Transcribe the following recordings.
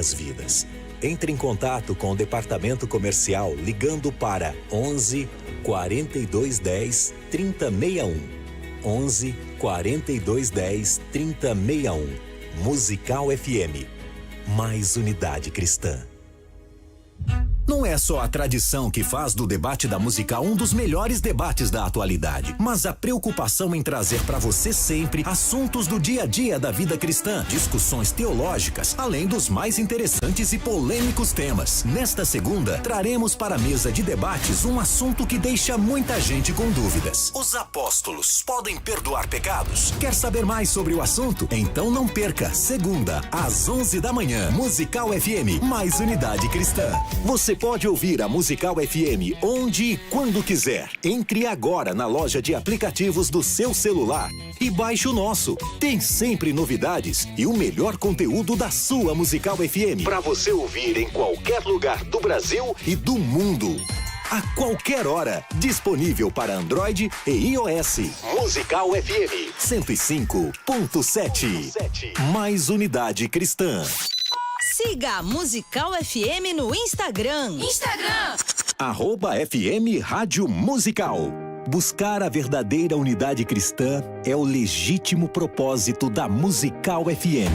muitas vidas. Entre em contato com o departamento comercial ligando para 11 4210 3061. 11 4210 3061. Musical FM. Mais unidade cristã. Não é só a tradição que faz do debate da Musical um dos melhores debates da atualidade, mas a preocupação em trazer para você sempre assuntos do dia a dia da vida cristã, discussões teológicas, além dos mais interessantes e polêmicos temas. Nesta segunda, traremos para a mesa de debates um assunto que deixa muita gente com dúvidas. Os apóstolos podem perdoar pecados? Quer saber mais sobre o assunto? Então não perca, segunda, às 11 da manhã, Musical FM, mais unidade cristã. Você pode ouvir a Musical FM onde e quando quiser. Entre agora na loja de aplicativos do seu celular e baixe o nosso. Tem sempre novidades e o melhor conteúdo da sua Musical FM para você ouvir em qualquer lugar do Brasil e do mundo. A qualquer hora, disponível para Android e iOS. Musical FM 105.7. Mais unidade cristã. Siga a Musical FM no Instagram. @FM Rádio Musical. Buscar a verdadeira unidade cristã é o legítimo propósito da Musical FM.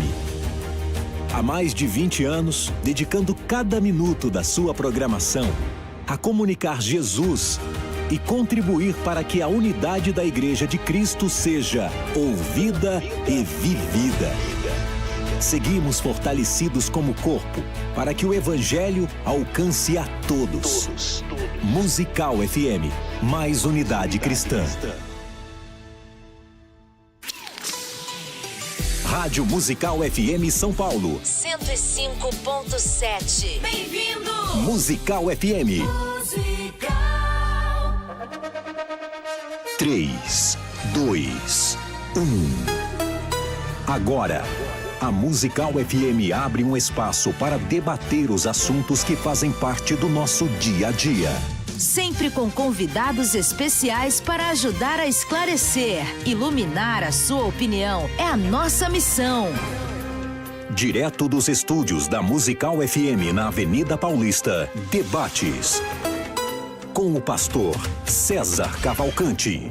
Há mais de 20 anos, dedicando cada minuto da sua programação a comunicar Jesus e contribuir para que a unidade da Igreja de Cristo seja ouvida e vivida. Seguimos fortalecidos como corpo para que o Evangelho alcance a todos. Musical FM, mais unidade cristã. Rádio Musical FM São Paulo 105.7. Bem-vindo! Musical FM. Musical. 3, 2, 1. Agora, a Musical FM abre um espaço para debater os assuntos que fazem parte do nosso dia a dia. Sempre com convidados especiais para ajudar a esclarecer, iluminar a sua opinião. É a nossa missão. Direto dos estúdios da Musical FM na Avenida Paulista, debates com o pastor César Cavalcante.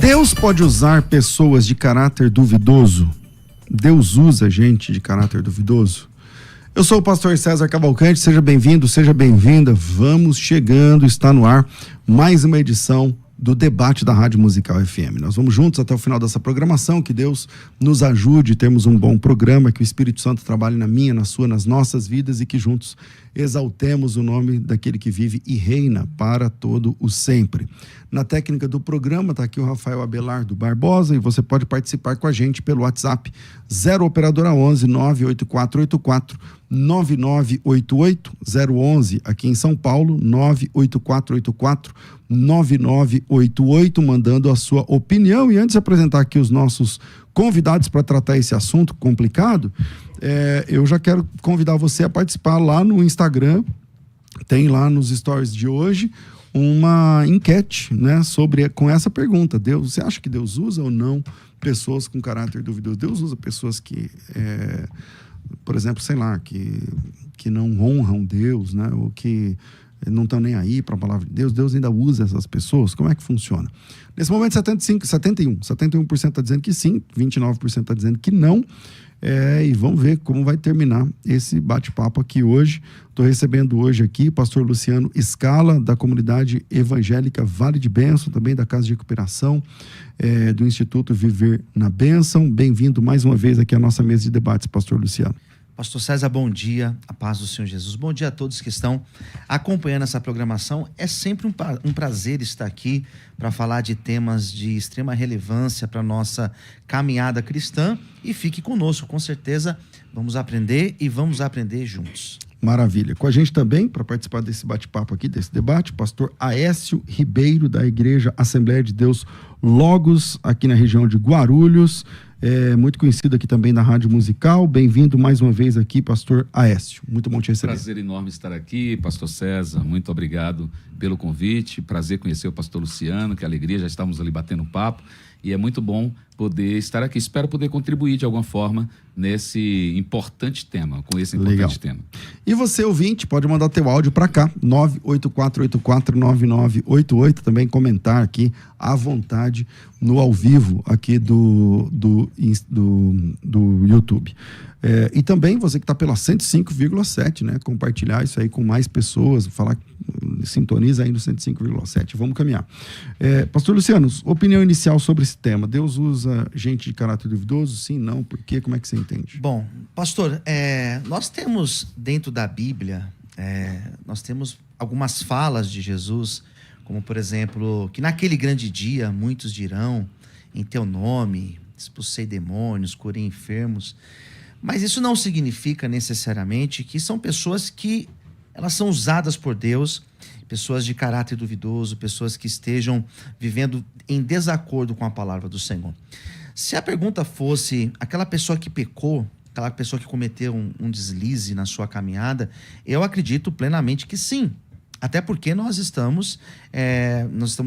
Deus pode usar pessoas de caráter duvidoso? Deus usa gente de caráter duvidoso? Eu sou o pastor César Cavalcante, seja bem-vindo, seja bem-vinda. Vamos chegando, está no ar mais uma edição do debate da Rádio Musical FM. Nós vamos juntos até o final dessa programação, que Deus nos ajude, termos um bom programa, que o Espírito Santo trabalhe na minha, na sua, nas nossas vidas e que juntos exaltemos o nome daquele que vive e reina para todo o sempre. Na técnica do programa está aqui o Rafael Abelardo Barbosa e você pode participar com a gente pelo WhatsApp 0 operadora 11 98484 9988 011 aqui em São Paulo 98484 9988, mandando a sua opinião. E antes de apresentar aqui os nossos convidados para tratar esse assunto complicado, eu já quero convidar você a participar lá no Instagram. Tem lá nos stories de hoje uma enquete, né, com essa pergunta: você acha que Deus usa ou não pessoas com caráter duvidoso? Deus usa pessoas que, por exemplo, sei lá, que não honram Deus, né, ou que não estão nem aí para a palavra de Deus. Deus ainda usa essas pessoas? Como é que funciona? Nesse momento, 71% está dizendo que sim, 29% está dizendo que não. E vamos ver como vai terminar esse bate-papo aqui hoje. Estou recebendo hoje aqui o pastor Luciano Scala, da comunidade evangélica Vale de Bênção, também da Casa de Recuperação, do Instituto Viver na Bênção. Bem-vindo mais uma vez aqui à nossa mesa de debates, pastor Luciano. Pastor César, bom dia, a paz do Senhor Jesus. Bom dia a todos que estão acompanhando essa programação. É sempre um prazer estar aqui para falar de temas de extrema relevância para a nossa caminhada cristã. E fique conosco, com certeza vamos aprender e vamos aprender juntos. Maravilha. Com a gente também, para participar desse bate-papo aqui, desse debate, pastor Aécio Ribeiro, da Igreja Assembleia de Deus Logos, aqui na região de Guarulhos, muito conhecido aqui também na Rádio Musical. Bem-vindo mais uma vez aqui, pastor Aécio. Muito bom te receber. Prazer enorme estar aqui, pastor César. Muito obrigado pelo convite. Prazer conhecer o pastor Luciano, que alegria, já estamos ali batendo papo. E é muito bom poder estar aqui. Espero poder contribuir de alguma forma nesse importante tema, com esse importante tema. E você, ouvinte, pode mandar teu áudio para cá, 984849988, também comentar aqui à vontade no ao vivo aqui do YouTube. E também você que está pela 105,7, né? Compartilhar isso aí com mais pessoas, falar, sintoniza aí no 105,7. Vamos caminhar. Pastor Luciano, opinião inicial sobre esse tema. Deus usa gente de caráter duvidoso? Sim, não? Por quê? Como é que você entende? Bom, pastor, nós temos dentro da Bíblia, nós temos algumas falas de Jesus, como por exemplo, que naquele grande dia muitos dirão, em teu nome, expulsei demônios, curei enfermos. Mas isso não significa necessariamente que são pessoas que elas são usadas por Deus, pessoas de caráter duvidoso, pessoas que estejam vivendo em desacordo com a palavra do Senhor. Se a pergunta fosse aquela pessoa que pecou, aquela pessoa que cometeu um deslize na sua caminhada, eu acredito plenamente que sim. Até porque nós estamos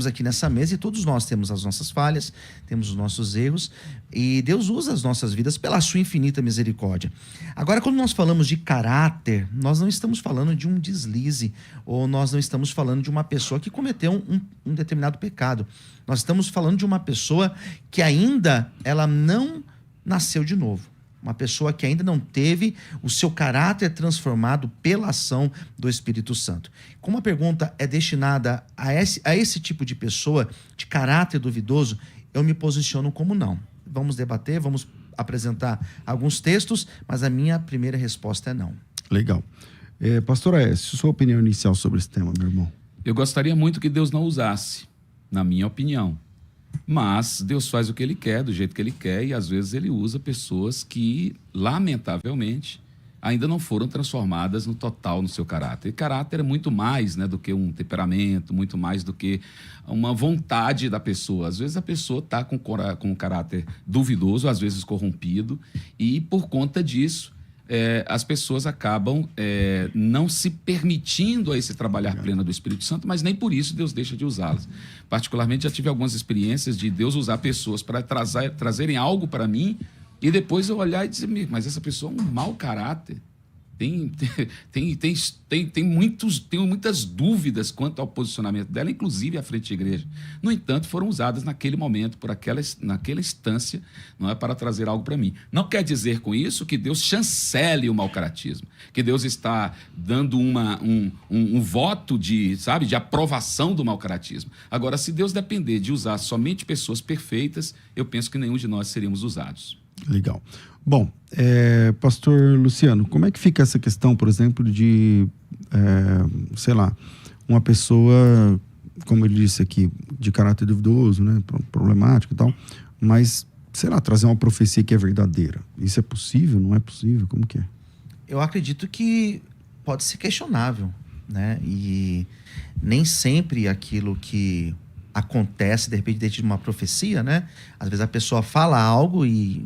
aqui nessa mesa e todos nós temos as nossas falhas, temos os nossos erros, e Deus usa as nossas vidas pela sua infinita misericórdia. Agora, quando nós falamos de caráter, nós não estamos falando de um deslize, ou nós não estamos falando de uma pessoa que cometeu um determinado pecado. Nós estamos falando de uma pessoa que ainda ela não nasceu de novo. Uma pessoa que ainda não teve o seu caráter transformado pela ação do Espírito Santo. Como a pergunta é destinada a esse tipo de pessoa de caráter duvidoso, eu me posiciono como não. Vamos debater, vamos apresentar alguns textos, mas a minha primeira resposta é não. Legal. Pastor Aécio, sua opinião inicial sobre esse tema, meu irmão? Eu gostaria muito que Deus não usasse, na minha opinião. Mas Deus faz o que Ele quer, do jeito que Ele quer, e às vezes Ele usa pessoas que, lamentavelmente, ainda não foram transformadas no total no seu caráter. E caráter é muito mais, né, do que um temperamento, muito mais do que uma vontade da pessoa. Às vezes a pessoa está com um caráter duvidoso, às vezes corrompido, e por conta disso, as pessoas acabam não se permitindo a esse trabalhar pleno do Espírito Santo, mas nem por isso Deus deixa de usá-las. Particularmente, já tive algumas experiências de Deus usar pessoas para trazerem algo para mim e depois eu olhar e dizer, mas essa pessoa é um mau caráter. Tenho muitas dúvidas quanto ao posicionamento dela, inclusive à frente da igreja. No entanto, foram usadas naquele momento, naquela instância, não é para trazer algo para mim. Não quer dizer com isso que Deus chancele o mau-caratismo, que Deus está dando um voto de aprovação do mau-caratismo. Agora, se Deus depender de usar somente pessoas perfeitas, eu penso que nenhum de nós seríamos usados. Legal. Bom, pastor Luciano, como é que fica essa questão, por exemplo, de, uma pessoa, como ele disse aqui, de caráter duvidoso, né, problemático e tal, mas, trazer uma profecia que é verdadeira. Isso é possível? Não é possível? Como que é? Eu acredito que pode ser questionável, né, e nem sempre aquilo que acontece, de repente, dentro de uma profecia, né, às vezes a pessoa fala algo e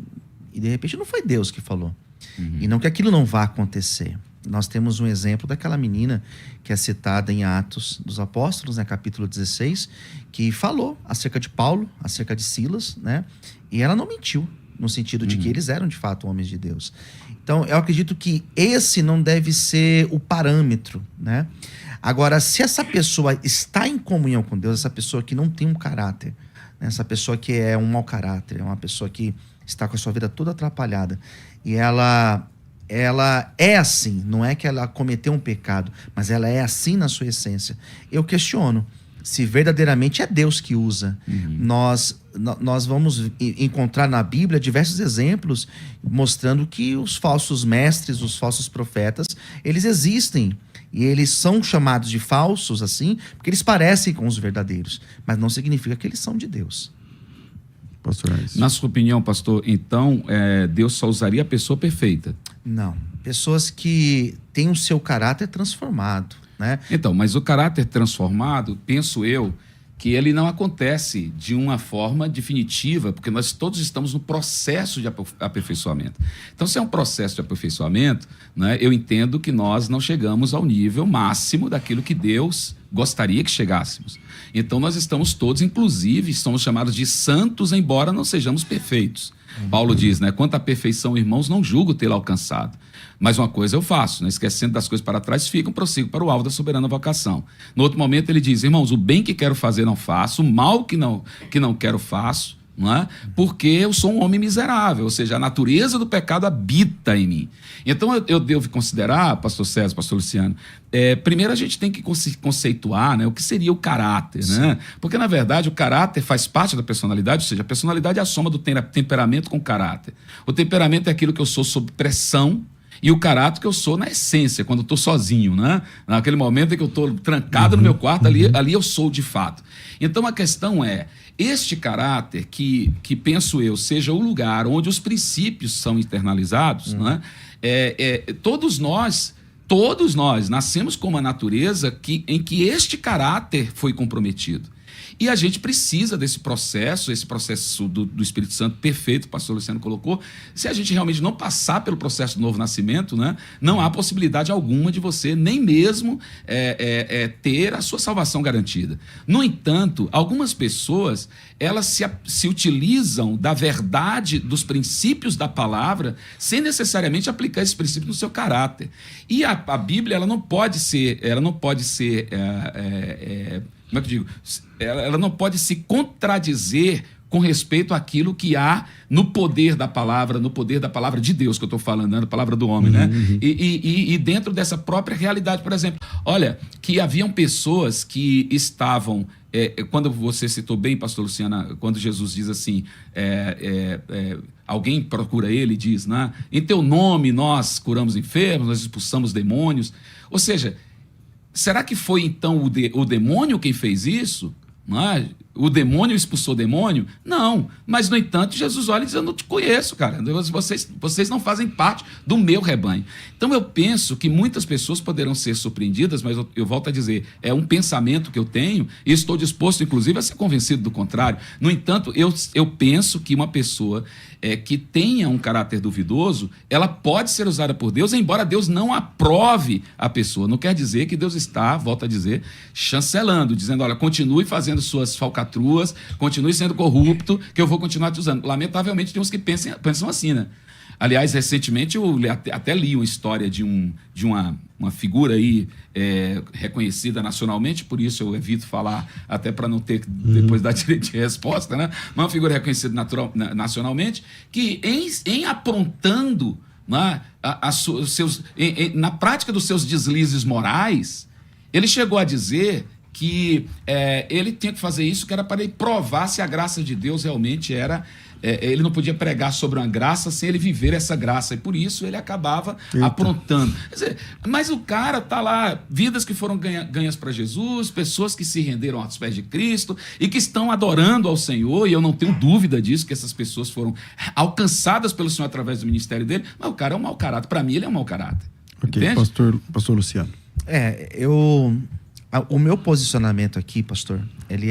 de repente não foi Deus que falou. Uhum. E não que aquilo não vá acontecer. Nós temos um exemplo daquela menina que é citada em Atos dos Apóstolos, né, capítulo 16, que falou acerca de Paulo, acerca de Silas, né? E ela não mentiu, no sentido de que eles eram de fato homens de Deus. Então, eu acredito que esse não deve ser o parâmetro, né? Agora, se essa pessoa está em comunhão com Deus, essa pessoa que não tem um caráter, né? Essa pessoa que é um mau caráter, é uma pessoa que está com a sua vida toda atrapalhada, e ela é assim, não é que ela cometeu um pecado, mas ela é assim na sua essência. Eu questiono se verdadeiramente é Deus que usa. Uhum. Nós vamos encontrar na Bíblia diversos exemplos mostrando que os falsos mestres, os falsos profetas, eles existem. E eles são chamados de falsos, assim, porque eles parecem com os verdadeiros, mas não significa que eles são de Deus. Na sua opinião, pastor, então Deus só usaria a pessoa perfeita? Não. Pessoas que têm o seu caráter transformado, né? Então, mas o caráter transformado, penso eu, que ele não acontece de uma forma definitiva, porque nós todos estamos no processo de aperfeiçoamento. Então, se é um processo de aperfeiçoamento, né, eu entendo que nós não chegamos ao nível máximo daquilo que Deus gostaria que chegássemos. Então, nós estamos todos, inclusive, somos chamados de santos, embora não sejamos perfeitos. Paulo diz, né, quanto à perfeição, irmãos, não julgo tê-la alcançado. Mas uma coisa eu faço, né? Esquecendo das coisas para trás, prossigo para o alvo da soberana vocação. No outro momento ele diz, irmãos, o bem que quero fazer não faço, o mal que não quero faço, não é? Porque eu sou um homem miserável, ou seja, a natureza do pecado habita em mim. Então eu devo considerar, pastor César, pastor Luciano, primeiro a gente tem que conceituar, né, o que seria o caráter, né? Porque na verdade o caráter faz parte da personalidade, ou seja, a personalidade é a soma do temperamento com o caráter. O temperamento é aquilo que eu sou sob pressão, e o caráter que eu sou na essência, quando eu estou sozinho, né? Naquele momento em que eu estou trancado no meu quarto, ali eu sou de fato. Então a questão é, este caráter que penso eu seja o lugar onde os princípios são internalizados, né? Todos nós nascemos com uma natureza em que este caráter foi comprometido. E a gente precisa desse processo, esse processo do Espírito Santo perfeito, que o pastor Luciano colocou. Se a gente realmente não passar pelo processo do novo nascimento, né, não há possibilidade alguma de você nem mesmo ter a sua salvação garantida. No entanto, algumas pessoas, elas se utilizam da verdade, dos princípios da palavra, sem necessariamente aplicar esses princípios no seu caráter. E a Bíblia, ela não pode ser como é que eu digo? Ela não pode se contradizer com respeito àquilo que há no poder da palavra de Deus, que eu estou falando, né? Da palavra do homem, né? E dentro dessa própria realidade, por exemplo, olha, que haviam pessoas que estavam, quando você citou bem, pastor Luciana, quando Jesus diz assim, alguém procura ele e diz, né? Em teu nome nós curamos enfermos, nós expulsamos demônios, ou seja, será que foi então o demônio quem fez isso? Não é? O demônio expulsou o demônio? Não. Mas, no entanto, Jesus olha e diz, eu não te conheço, cara. Vocês não fazem parte do meu rebanho. Então, eu penso que muitas pessoas poderão ser surpreendidas, mas eu volto a dizer, é um pensamento que eu tenho e estou disposto, inclusive, a ser convencido do contrário. No entanto, eu penso que uma pessoa que tenha um caráter duvidoso, ela pode ser usada por Deus, embora Deus não aprove a pessoa. Não quer dizer que Deus está, volto a dizer, chancelando, dizendo, olha, continue fazendo suas falcatruas, continue sendo corrupto, que eu vou continuar te usando. Lamentavelmente, tem uns que pensam assim, né? Aliás, recentemente eu até li uma história de uma figura aí reconhecida nacionalmente, por isso eu evito falar, até para não ter depois dar direito de resposta, né? Uma figura reconhecida nacionalmente, que em aprontando, né, na prática dos seus deslizes morais, ele chegou a dizer que ele tinha que fazer isso, que era para ele provar se a graça de Deus realmente era... ele não podia pregar sobre uma graça sem ele viver essa graça, e por isso ele acabava aprontando. Quer dizer, mas o cara tá lá, vidas que foram ganhas para Jesus, pessoas que se renderam aos pés de Cristo e que estão adorando ao Senhor, e eu não tenho dúvida disso, que essas pessoas foram alcançadas pelo Senhor através do ministério dele, mas o cara é um mau caráter. Para mim, ele é um mau caráter. Ok, pastor Luciano. O meu posicionamento aqui, pastor, ele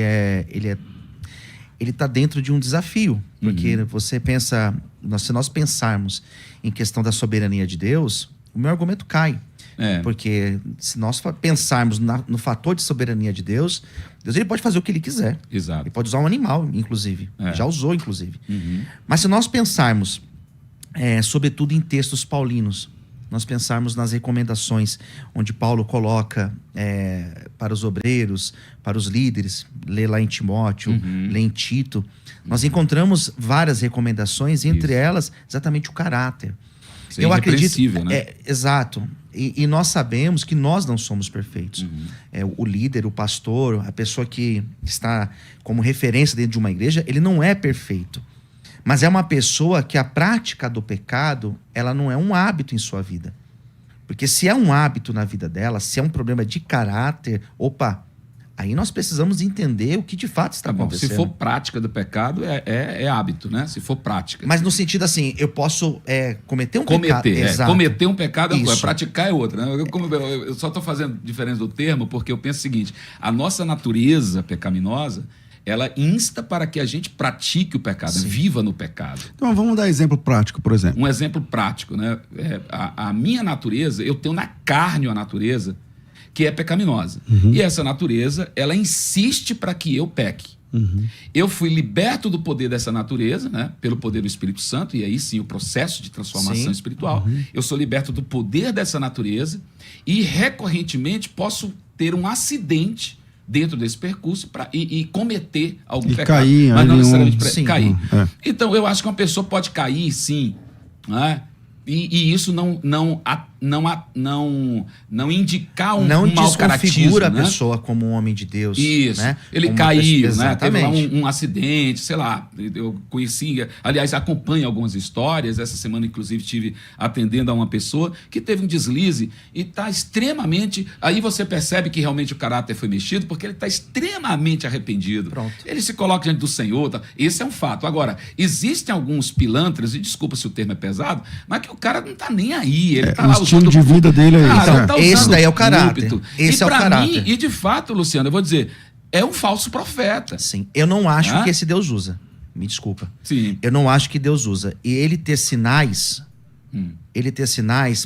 está dentro de um desafio, porque você pensa, se nós pensarmos em questão da soberania de Deus, o meu argumento cai. Porque se nós pensarmos no fator de soberania de Deus, Deus ele pode fazer o que ele quiser. Exato. Ele pode usar um animal, inclusive. Já usou, inclusive. Mas se nós pensarmos, sobretudo em textos paulinos, nós pensarmos nas recomendações onde Paulo coloca para os obreiros, para os líderes, lê lá em Timóteo, lê em Tito, nós encontramos várias recomendações, entre elas exatamente o caráter. Eu acredito, né? Exato. E nós sabemos que nós não somos perfeitos. O líder, o pastor, a pessoa que está como referência dentro de uma igreja, ele não é perfeito. Mas é uma pessoa que a prática do pecado, ela não é um hábito em sua vida. Porque se é um hábito na vida dela, se é um problema de caráter, Aí nós precisamos entender o que de fato está Tá bom, acontecendo. se for prática do pecado, é hábito, né? Se for prática. Mas no sentido assim, eu posso cometer um pecado. Cometer um pecado é uma coisa, Isso. praticar é outra. Né? Eu só estou fazendo diferença do termo porque eu penso o seguinte: a nossa natureza pecaminosa, ela insta para que a gente pratique o pecado, viva no pecado. Então vamos dar exemplo prático, por exemplo. Um exemplo prático, né? A minha natureza, eu tenho na carne a natureza que é pecaminosa. E essa natureza, ela insiste para que eu peque. Eu fui liberto do poder dessa natureza, né? Pelo poder do Espírito Santo, e aí sim o processo de transformação espiritual. Eu sou liberto do poder dessa natureza e recorrentemente posso ter um acidente dentro desse percurso e cometer algum pecado. Cair, mas não ali necessariamente Sim. cair. É. Então, eu acho que uma pessoa pode cair, sim, né? E isso não indicar um Não mau caratismo, desconfigura né? a pessoa como um homem de Deus. Isso. Né? Ele Como caiu, né? Teve lá Exatamente. um acidente, sei lá. Eu conhecia, aliás, acompanho algumas histórias. Essa semana, inclusive, estive atendendo a uma pessoa que teve um deslize e está extremamente. Aí você percebe que realmente o caráter foi mexido, porque ele está extremamente arrependido. Pronto. Ele se coloca diante do Senhor. Tá? Esse é um fato. Agora, existem alguns pilantras, e desculpa se o termo é pesado, mas que o cara não está nem aí. Ele tá O lá estilo usando de vida dele é Cara, esse. ele tá Esse usando daí é o caráter. púlpito. Esse é o pra caráter. mim, e de fato, Luciano, eu vou dizer, é um falso profeta. Sim. Eu não acho Ah? que esse Deus usa. Me desculpa. Sim. Eu não acho que Deus usa. E ele ter sinais,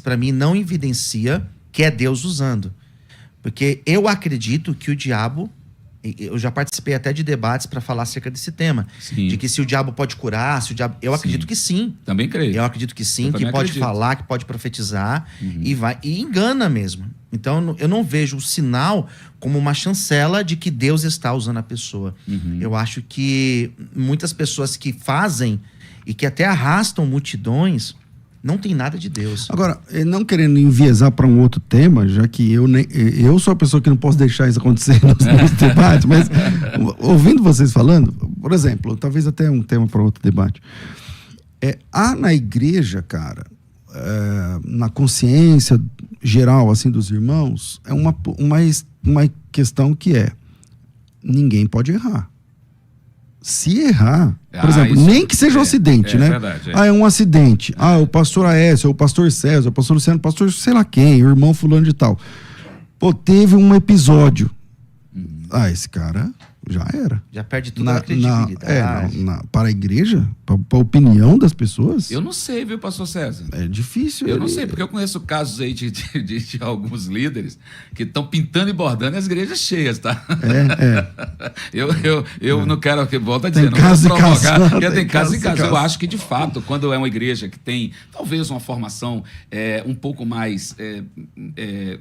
para mim, não evidencia que é Deus usando. Porque eu acredito que o diabo. Eu já participei até de debates para falar acerca desse tema. Sim. De que se o diabo pode curar, se o diabo. Eu acredito que sim. Também creio. Eu acredito que sim, Eu que também pode acredito. falar, que pode profetizar e engana mesmo. Então eu não vejo o sinal como uma chancela de que Deus está usando a pessoa. Eu acho que muitas pessoas que fazem e que até arrastam multidões não tem nada de Deus. Agora, não querendo enviesar para um outro tema, já que eu sou a pessoa que não posso deixar isso acontecer nos debates, mas ouvindo vocês falando, por exemplo, talvez até um tema para outro debate. Há na igreja, cara, na consciência geral assim dos irmãos, é uma questão que ninguém pode errar. Se errar, por exemplo, isso nem que seja um acidente, né? Verdade, É um acidente. O pastor Aécio, o pastor César, o pastor Luciano, o pastor sei lá quem, o irmão fulano de tal. Pô, teve um episódio. Esse cara já era. Já perde toda a credibilidade. Para a igreja, para a opinião das pessoas, Eu não sei, viu, pastor César? é difícil. Eu não sei, porque eu conheço casos aí de alguns líderes que estão pintando e bordando as igrejas cheias, tá? Eu não quero, volta a dizer, Tem não caso quero e caso. provocar, porque tem Tem caso e caso e caso. Eu caso. acho que, de fato, quando é uma igreja que tem talvez uma formação um pouco mais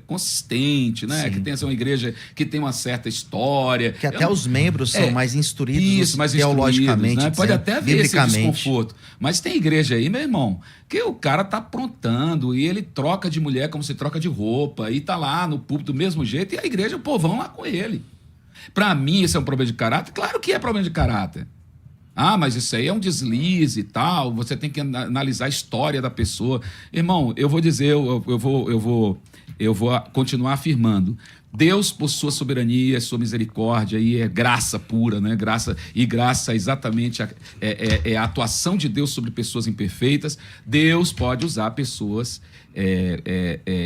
consistente, né? Sim. Que tem uma igreja que tem uma certa história. Que até os membros são mais instruídos Isso, mais teologicamente. instruídos, né? Pode dizendo, até haver esse biblicamente. desconforto. Mas tem igreja aí, meu irmão, que o cara tá aprontando e ele troca de mulher como se troca de roupa e tá lá no púlpito do mesmo jeito e a igreja, o povão lá com ele. Pra mim, esse é um problema de caráter? Claro que é problema de caráter. Mas isso aí é um deslize e tal, você tem que analisar a história da pessoa. Irmão, eu vou dizer, eu vou continuar afirmando. Deus, por sua soberania, sua misericórdia, e é graça pura, né? Graça exatamente é a atuação de Deus sobre pessoas imperfeitas. Deus pode usar pessoas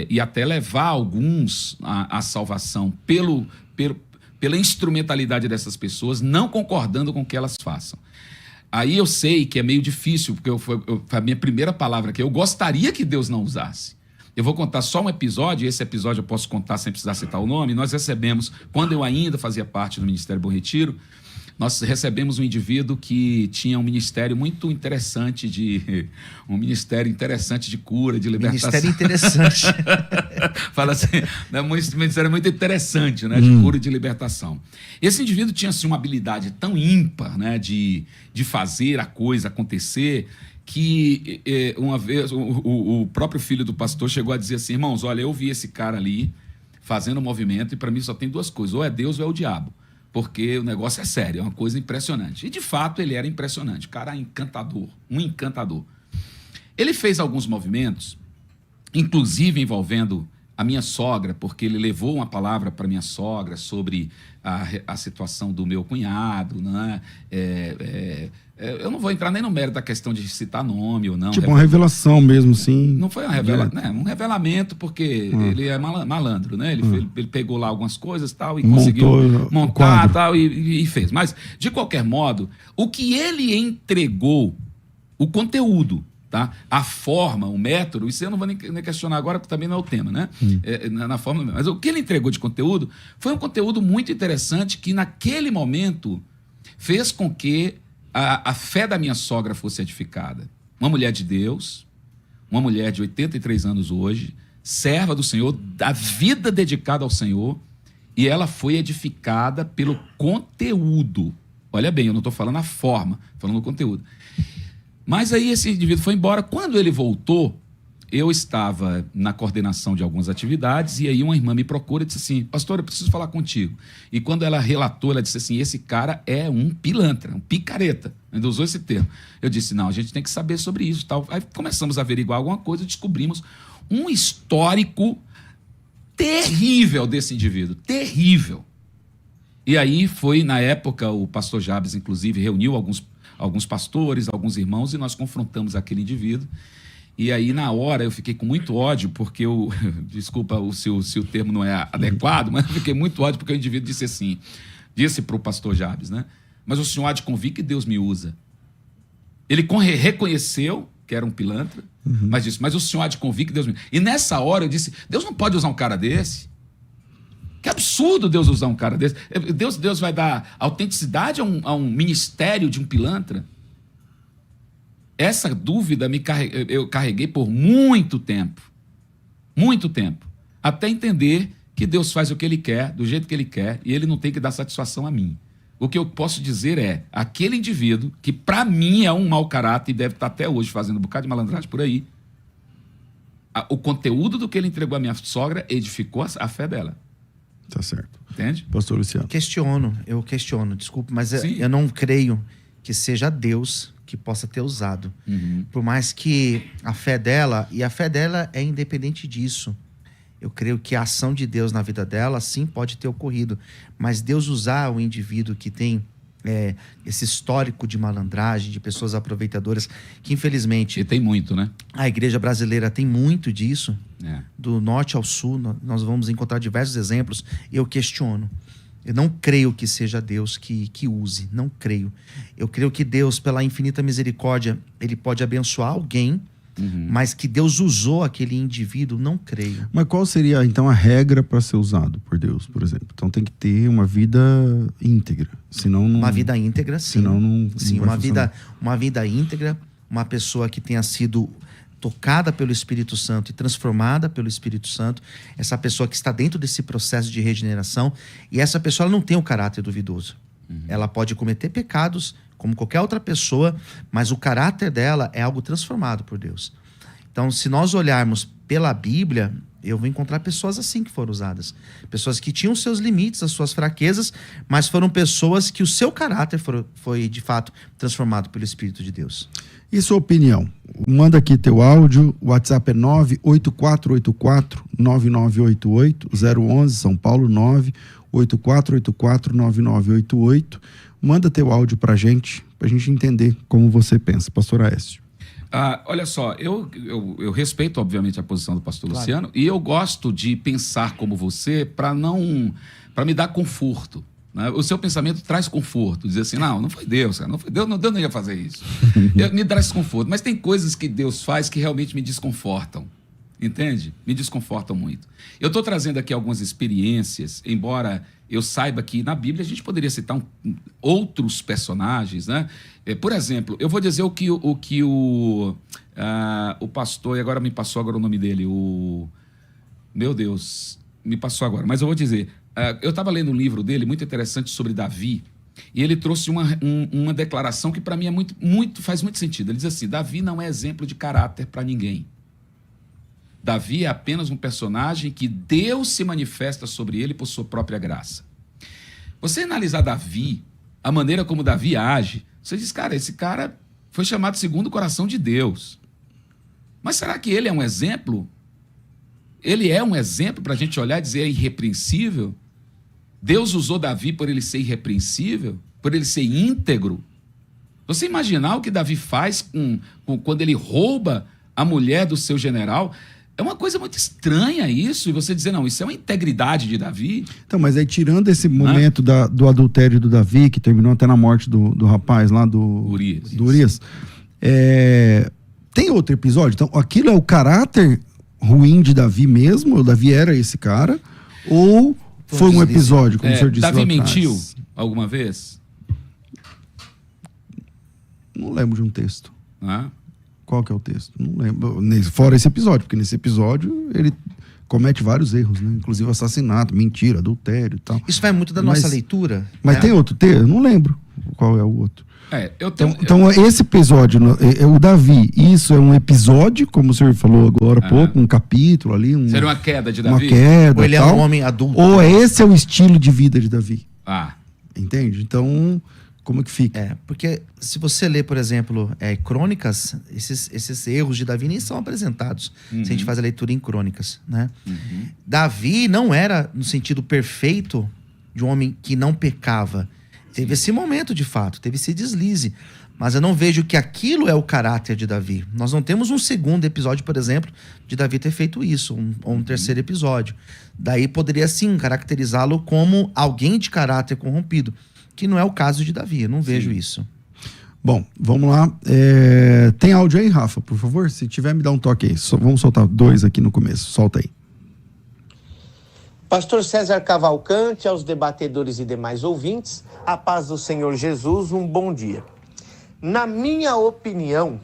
e até levar alguns à salvação pela instrumentalidade dessas pessoas, não concordando com o que elas façam. Aí eu sei que é meio difícil, porque a minha primeira palavra aqui, eu gostaria que Deus não usasse. Eu vou contar só um episódio, e esse episódio eu posso contar sem precisar citar o nome. Nós recebemos, quando eu ainda fazia parte do Ministério Bom Retiro, nós recebemos um indivíduo que tinha um ministério muito interessante de cura, de libertação. Ministério interessante. Fala assim, né, um ministério muito interessante, né, de cura e de libertação. Esse indivíduo tinha assim, uma habilidade tão ímpar, né, de fazer a coisa acontecer, que uma vez o próprio filho do pastor chegou a dizer assim: irmãos, olha, eu vi esse cara ali fazendo um movimento e para mim só tem duas coisas, ou é Deus ou é o diabo, porque o negócio é sério, é uma coisa impressionante. E de fato ele era impressionante, o cara encantador, um encantador. Ele fez alguns movimentos, inclusive envolvendo a minha sogra, porque ele levou uma palavra para minha sogra sobre a situação do meu cunhado, né? Eu não vou entrar nem no mérito da questão de citar nome ou não. Tipo uma revelação mesmo, sim. Não foi um revelamento, porque ele é malandro, né? Ele pegou lá algumas coisas tal, e conseguiu montar tal, e fez. Mas, de qualquer modo, o que ele entregou, o conteúdo, tá? A forma, o método, isso eu não vou nem questionar agora, porque também não é o tema, né? Na forma, mas o que ele entregou de conteúdo foi um conteúdo muito interessante que, naquele momento, fez com que a fé da minha sogra fosse edificada. Uma mulher de Deus, uma mulher de 83 anos hoje, serva do Senhor, da vida dedicada ao Senhor, e ela foi edificada pelo conteúdo. Olha bem, eu não estou falando a forma, falando o conteúdo. Mas aí esse indivíduo foi embora. Quando ele voltou, eu estava na coordenação de algumas atividades, e aí uma irmã me procura e disse assim: pastor, eu preciso falar contigo. E quando ela relatou, ela disse assim: esse cara é um pilantra, um picareta. Ainda usou esse termo. Eu disse: não, a gente tem que saber sobre isso. Tal. Aí começamos a averiguar alguma coisa e descobrimos um histórico terrível desse indivíduo. Terrível. E aí foi, na época, o pastor Jabes, inclusive, reuniu alguns pastores, alguns irmãos, e nós confrontamos aquele indivíduo. E aí, na hora, eu fiquei com muito ódio, porque desculpa se o termo não é adequado, mas eu fiquei muito ódio porque o indivíduo disse para o pastor Jabes, né? Mas o senhor há de convir que Deus me usa. Ele reconheceu que era um pilantra, mas disse: mas o senhor há de convir que Deus me usa. E nessa hora eu disse: Deus não pode usar um cara desse. Que absurdo Deus usar um cara desse. Deus vai dar autenticidade a um ministério de um pilantra? Essa dúvida eu carreguei por muito tempo, até entender que Deus faz o que Ele quer, do jeito que Ele quer, e Ele não tem que dar satisfação a mim. O que eu posso dizer é, aquele indivíduo, que para mim é um mau caráter e deve estar até hoje fazendo um bocado de malandragem por aí, o conteúdo do que ele entregou à minha sogra edificou a fé dela. Tá certo. Entende? Pastor Luciano. Eu questiono, desculpe, mas Sim. eu não creio que seja Deus que possa ter usado. Por mais que a fé dela é independente disso. Eu creio que a ação de Deus na vida dela, sim, pode ter ocorrido. Mas Deus usar o indivíduo que tem esse histórico de malandragem, de pessoas aproveitadoras, que infelizmente... E tem muito, né? A igreja brasileira tem muito disso. É. Do norte ao sul, nós vamos encontrar diversos exemplos. Eu questiono. Eu não creio que seja Deus que use, não creio. Eu creio que Deus, pela infinita misericórdia, Ele pode abençoar alguém, mas que Deus usou aquele indivíduo, não creio. Mas qual seria, então, a regra para ser usado por Deus, por exemplo? Então tem que ter uma vida íntegra, senão não... Uma vida íntegra, sim. Senão não sim, vai funcionar. uma vida íntegra, uma pessoa que tenha sido tocada pelo Espírito Santo e transformada pelo Espírito Santo, essa pessoa que está dentro desse processo de regeneração, e essa pessoa ela não tem um caráter duvidoso. Ela pode cometer pecados, como qualquer outra pessoa, mas o caráter dela é algo transformado por Deus. Então, se nós olharmos pela Bíblia, eu vou encontrar pessoas assim que foram usadas. Pessoas que tinham seus limites, as suas fraquezas, mas foram pessoas que o seu caráter foi de fato, transformado pelo Espírito de Deus. E sua opinião? Manda aqui teu áudio, o WhatsApp é 98484-9988, 011 São Paulo, 98484-9988. Manda teu áudio pra gente entender como você pensa. Pastor Aécio. Olha só, eu respeito, obviamente, a posição do pastor Luciano, e eu gosto de pensar como você para me dar conforto. Né? O seu pensamento traz conforto, dizer assim, não foi Deus, cara, não foi Deus, Deus não ia fazer isso. Me traz conforto, mas tem coisas que Deus faz que realmente me desconfortam, entende? Me desconfortam muito. Eu estou trazendo aqui algumas experiências, embora eu saiba que na Bíblia a gente poderia citar outros personagens, né? Por exemplo, eu vou dizer o que o pastor, e agora me passou o nome dele, meu Deus, me passou agora, mas eu vou dizer... eu estava lendo um livro dele muito interessante sobre Davi, e ele trouxe uma declaração que para mim faz muito sentido. Ele diz assim: Davi não é exemplo de caráter para ninguém. Davi é apenas um personagem que Deus se manifesta sobre ele por sua própria graça. Você analisar Davi, a maneira como Davi age, você diz, cara, esse cara foi chamado segundo o coração de Deus. Mas será que ele é um exemplo ele é um exemplo para a gente olhar e dizer é irrepreensível. Deus usou Davi por ele ser irrepreensível, por ele ser íntegro. Você imaginar o que Davi faz quando ele rouba a mulher do seu general? É uma coisa muito estranha isso, e você dizer, não, isso é uma integridade de Davi. Então, mas aí tirando esse momento do adultério do Davi, que terminou até na morte do rapaz lá do Urias, tem outro episódio? Então, aquilo é o caráter ruim de Davi mesmo? O Davi era esse cara? Ou foi um episódio, como o senhor disse lá Davi atrás? mentiu alguma vez? Não lembro de um texto. Ah. Qual que é o texto? Não lembro. Fora esse episódio, porque nesse episódio ele comete vários erros, né? Inclusive assassinato, mentira, adultério e tal. Isso vai muito da nossa leitura. Mas tem outro texto? Eu não lembro qual é o outro. Então, esse episódio, o Davi, isso é um episódio, como o senhor falou agora há pouco, um capítulo ali. Seria uma queda de Davi? Uma queda. Ou ele é um homem adulto? Ou esse é o estilo de vida de Davi? Ah. Entende? Então, como é que fica? Porque se você lê, por exemplo, Crônicas, esses erros de Davi nem são apresentados, se a gente faz a leitura em Crônicas, né? Davi não era no sentido perfeito de um homem que não pecava. Teve esse momento, de fato, teve esse deslize. Mas eu não vejo que aquilo é o caráter de Davi. Nós não temos um segundo episódio, por exemplo, de Davi ter feito isso, ou um terceiro episódio. Daí poderia, sim, caracterizá-lo como alguém de caráter corrompido, que não é o caso de Davi, eu não vejo isso. Bom, vamos lá. Tem áudio aí, Rafa, por favor? Se tiver, me dá um toque aí. Vamos soltar 2 aqui no começo. Solta aí. Pastor César Cavalcante, aos debatedores e demais ouvintes, a paz do Senhor Jesus, um bom dia. Na minha opinião,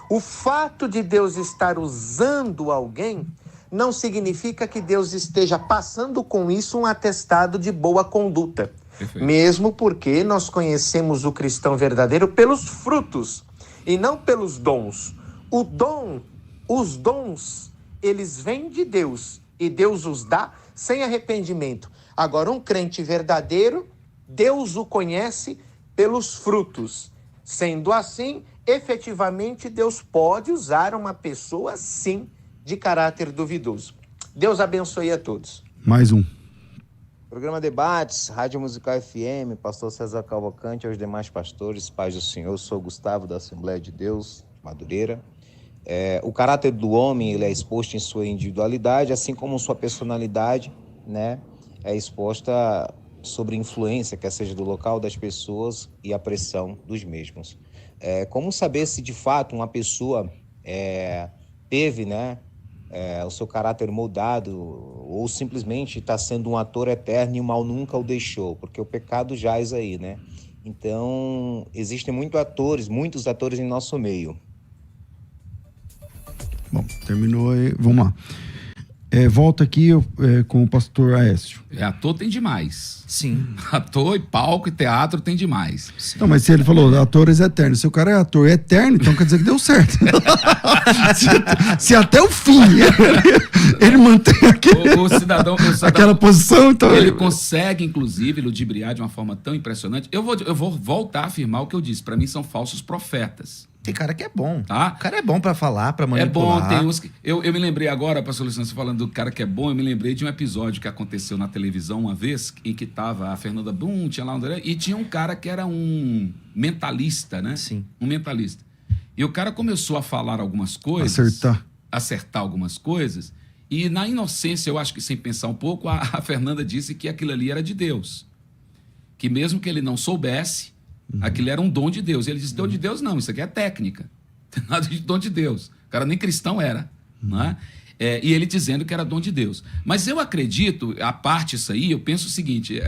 o fato de Deus estar usando alguém não significa que Deus esteja passando com isso um atestado de boa conduta. Perfeito. Mesmo porque nós conhecemos o cristão verdadeiro pelos frutos e não pelos dons. Os dons, eles vêm de Deus e Deus os dá sem arrependimento. Agora, um crente verdadeiro, Deus o conhece pelos frutos. Sendo assim, efetivamente, Deus pode usar uma pessoa, sim, de caráter duvidoso. Deus abençoe a todos. Mais um. Programa Debates, Rádio Musical FM, Pastor César Cavalcante, aos demais pastores, paz do Senhor. Eu sou Gustavo, da Assembleia de Deus, Madureira. O caráter do homem, ele é exposto em sua individualidade, assim como sua personalidade, né, é exposta sobre influência, quer seja do local, das pessoas e a pressão dos mesmos. Como saber se de fato uma pessoa teve, né, o seu caráter moldado ou simplesmente está sendo um ator eterno e o mal nunca o deixou, porque o pecado jaz aí, né? Então, existem muitos atores em nosso meio. Bom, terminou aí. Vamos lá. Volta aqui com o pastor Aécio. Ator tem demais. Sim. Ator, palco e teatro tem demais. Sim. Não, mas se ele falou atores eternos, se o cara é ator eterno, então quer dizer que deu certo. se até o fim ele mantém o cidadão, aquela posição, então ele consegue, inclusive, ludibriar de uma forma tão impressionante. Eu vou voltar a afirmar o que eu disse. Para mim, são falsos profetas. Tem cara que é bom. Tá? O cara é bom pra falar, pra manipular. É bom, tem uns que... Eu me lembrei agora, pastor Luciano, você falando do cara que é bom, eu me lembrei de um episódio que aconteceu na televisão uma vez, em que tava a Fernanda Brum, tinha lá e tinha um cara que era um mentalista, né? Sim. Um mentalista. E o cara começou a falar algumas coisas. Acertar algumas coisas. E na inocência, eu acho que sem pensar um pouco, a Fernanda disse que aquilo ali era de Deus. Que mesmo que ele não soubesse, aquilo era um dom de Deus. E ele disse, dom de Deus não, isso aqui é técnica. Não tem nada de dom de Deus. O cara nem cristão era. Não é? E ele dizendo que era dom de Deus. Mas eu acredito, a parte disso aí, eu penso o seguinte,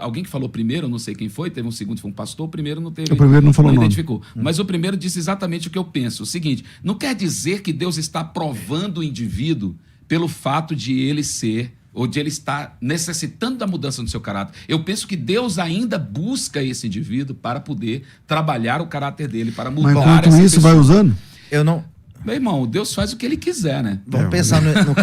alguém que falou primeiro, eu não sei quem foi, teve um segundo, foi um pastor, o primeiro não teve... O primeiro não falou não nome. Identificou. Mas o primeiro disse exatamente o que eu penso. O seguinte, não quer dizer que Deus está provando o indivíduo pelo fato de ele ser... ou de ele estar necessitando da mudança no seu caráter. Eu penso que Deus ainda busca esse indivíduo para poder trabalhar o caráter dele, para mudar essa Mas enquanto isso, pessoa. vai usando? Eu não... Meu irmão, Deus faz o que ele quiser, né? Vamos pensar no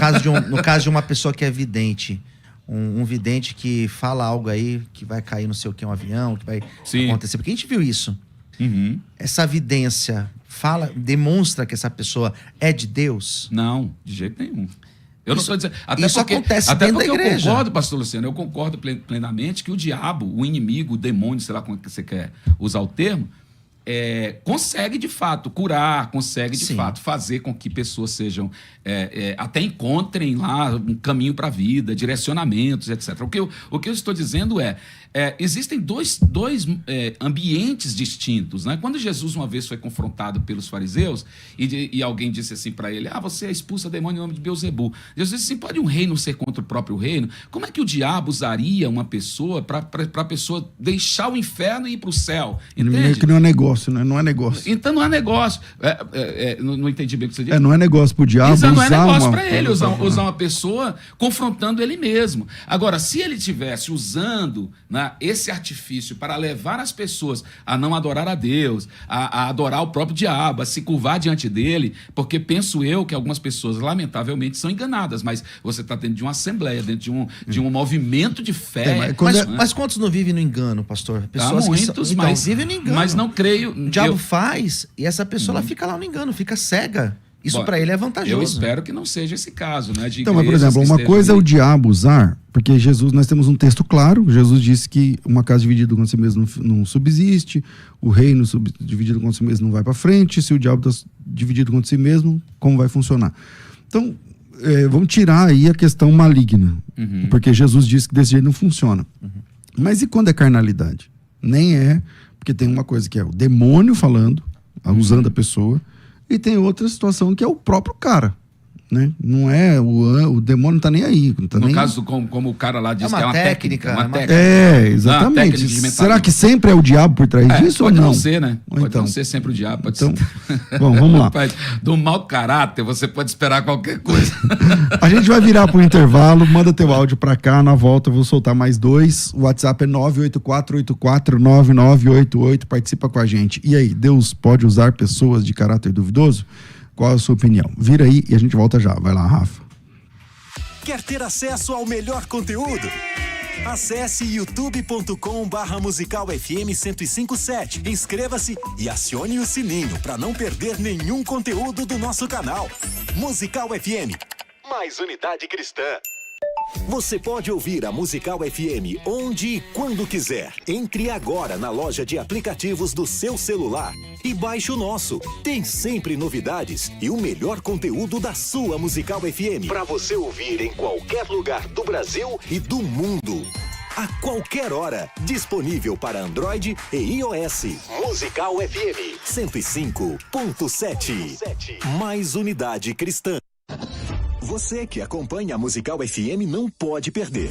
caso de uma pessoa que é vidente. Um vidente que fala algo aí, que vai cair não sei o que, um avião, que vai acontecer. Porque a gente viu isso. Uhum. Essa vidência demonstra que essa pessoa é de Deus? Não, de jeito nenhum. Eu não estou dizendo. Acontece até dentro porque da igreja. Eu concordo, pastor Luciano, eu concordo plenamente que o diabo, o inimigo, o demônio, sei lá como é que você quer usar o termo, consegue de fato curar, consegue de fato fazer com que pessoas sejam até encontrem lá um caminho para a vida, direcionamentos, etc. O que eu estou dizendo existem dois ambientes distintos, né? Quando Jesus uma vez foi confrontado pelos fariseus e alguém disse assim para ele: você expulsa demônio em nome de Beelzebu. Jesus disse assim: pode um reino ser contra o próprio reino? Como é que o diabo usaria uma pessoa para a pessoa deixar o inferno e ir para o céu? Entende? Que não é negócio, né? Não é negócio. Então não é negócio. Não entendi bem o que você disse. Não é negócio pro diabo. Não é negócio para ele usar uma pessoa confrontando ele mesmo. Agora, se ele estivesse usando, né, esse artifício para levar as pessoas a não adorar a Deus, a adorar o próprio diabo, a se curvar diante dele, porque penso eu que algumas pessoas, lamentavelmente, são enganadas, mas você está dentro de uma assembleia, dentro de um movimento de fé. Mas quantos não vivem no engano, pastor? Pessoas muitos, mas vivem no engano. Mas não creio... O diabo faz e essa pessoa ela fica lá no engano, fica cega. Isso para ele é vantajoso. Eu espero que não seja esse caso, né? Então, mas, por exemplo, uma coisa é o diabo usar, porque nós temos um texto claro, Jesus disse que uma casa dividida contra si mesmo não subsiste, o reino dividido contra si mesmo não vai para frente, se o diabo está dividido contra si mesmo, como vai funcionar? Então, vamos tirar aí a questão maligna, porque Jesus disse que desse jeito não funciona. Mas e quando é carnalidade? Nem é, porque tem uma coisa que é o demônio falando, usando a pessoa, e tem outra situação que é o próprio cara, né? Não é o demônio não tá nem aí. Não tá no nem... caso, como o cara lá disse, que é uma técnica. Exatamente. Técnica. Será que sempre é o diabo por trás disso ou não? Pode não ser, né? Pode então, não ser sempre o diabo. Pode então, ser... Bom, vamos lá. Do mau caráter, você pode esperar qualquer coisa. A gente vai virar pro intervalo, manda teu áudio pra cá, na volta eu vou soltar mais 2. O WhatsApp é 984849988, participa com a gente. E aí, Deus pode usar pessoas de caráter duvidoso? Qual a sua opinião? Vira aí e a gente volta já. Vai lá, Rafa. Quer ter acesso ao melhor conteúdo? Acesse youtube.com/Musical FM 1057. Inscreva-se e acione o sininho para não perder nenhum conteúdo do nosso canal. Musical FM, mais unidade cristã. Você pode ouvir a Musical FM onde e quando quiser. Entre agora na loja de aplicativos do seu celular e baixe o nosso. Tem sempre novidades e o melhor conteúdo da sua Musical FM para você ouvir em qualquer lugar do Brasil e do mundo. A qualquer hora, disponível para Android e iOS. Musical FM 105.7. Mais unidade cristã. Você que acompanha a Musical FM não pode perder.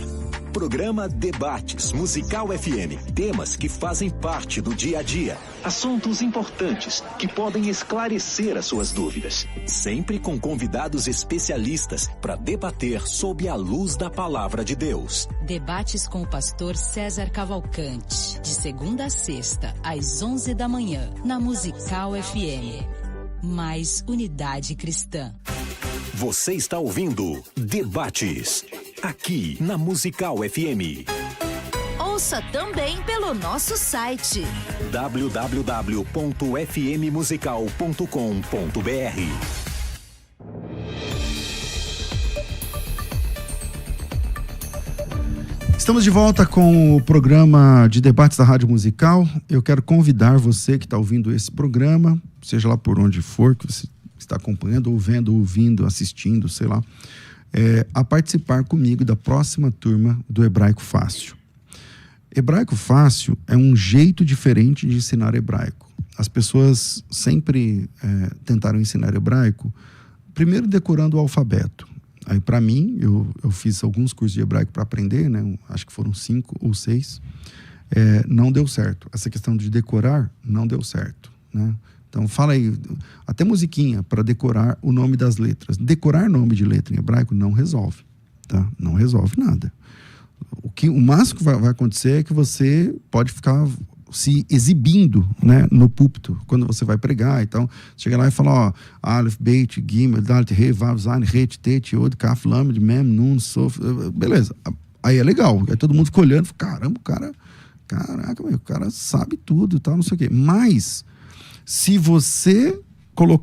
Programa Debates Musical FM. Temas que fazem parte do dia a dia. Assuntos importantes que podem esclarecer as suas dúvidas. Sempre com convidados especialistas para debater sob a luz da palavra de Deus. Debates com o pastor César Cavalcante. De segunda a sexta, às 11 da manhã, na Musical FM. Mais unidade cristã. Você está ouvindo Debates, aqui na Musical FM. Ouça também pelo nosso site www.fmmusical.com.br. Estamos de volta com o programa de debates da Rádio Musical. Eu quero convidar você que está ouvindo esse programa, seja lá por onde for que você está acompanhando, ou vendo, ouvindo, assistindo, sei lá, a participar comigo da próxima turma do Hebraico Fácil. Hebraico Fácil é um jeito diferente de ensinar hebraico. As pessoas sempre tentaram ensinar hebraico, primeiro decorando o alfabeto. Aí, para mim, eu fiz alguns cursos de hebraico para aprender, né? Acho que foram 5 ou 6. Não deu certo. Essa questão de decorar não deu certo, né? Então, fala aí, até musiquinha para decorar o nome das letras. Decorar nome de letra em hebraico não resolve, tá? Não resolve nada. O máximo que vai acontecer é que você pode ficar se exibindo, né, no púlpito, quando você vai pregar. Então, chega lá e fala, ó, Aleph, Beit, Gimel, Dalet, Rei, Vav, Zayin, Het, Tet, Yod, Kaf, Lamed, Mem, Nun, Sof, beleza. Aí é legal. Aí todo mundo fica olhando, caramba, o cara sabe tudo e tal, não sei o quê. Mas, se você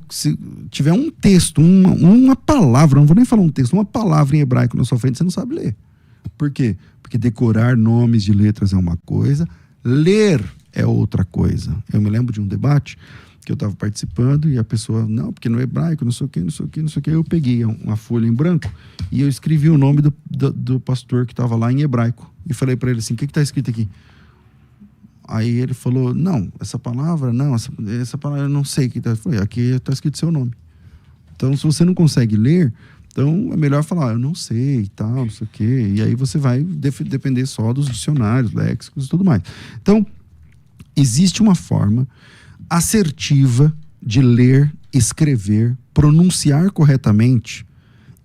se tiver um texto, uma palavra, não vou nem falar um texto, uma palavra em hebraico na sua frente, você não sabe ler. Por quê? Porque decorar nomes de letras é uma coisa, ler é outra coisa. Eu me lembro de um debate que eu estava participando e a pessoa, não, porque no hebraico, não sei o que. Eu peguei uma folha em branco e eu escrevi o nome do pastor que estava lá em hebraico. E falei para ele assim, o que está escrito aqui? Aí ele falou, não, essa palavra eu não sei o que está. Eu falei, aqui está escrito seu nome. Então, se você não consegue ler, então é melhor falar, eu não sei e tal, não sei o quê. E aí você vai depender só dos dicionários, léxicos e tudo mais. Então, existe uma forma assertiva de ler, escrever, pronunciar corretamente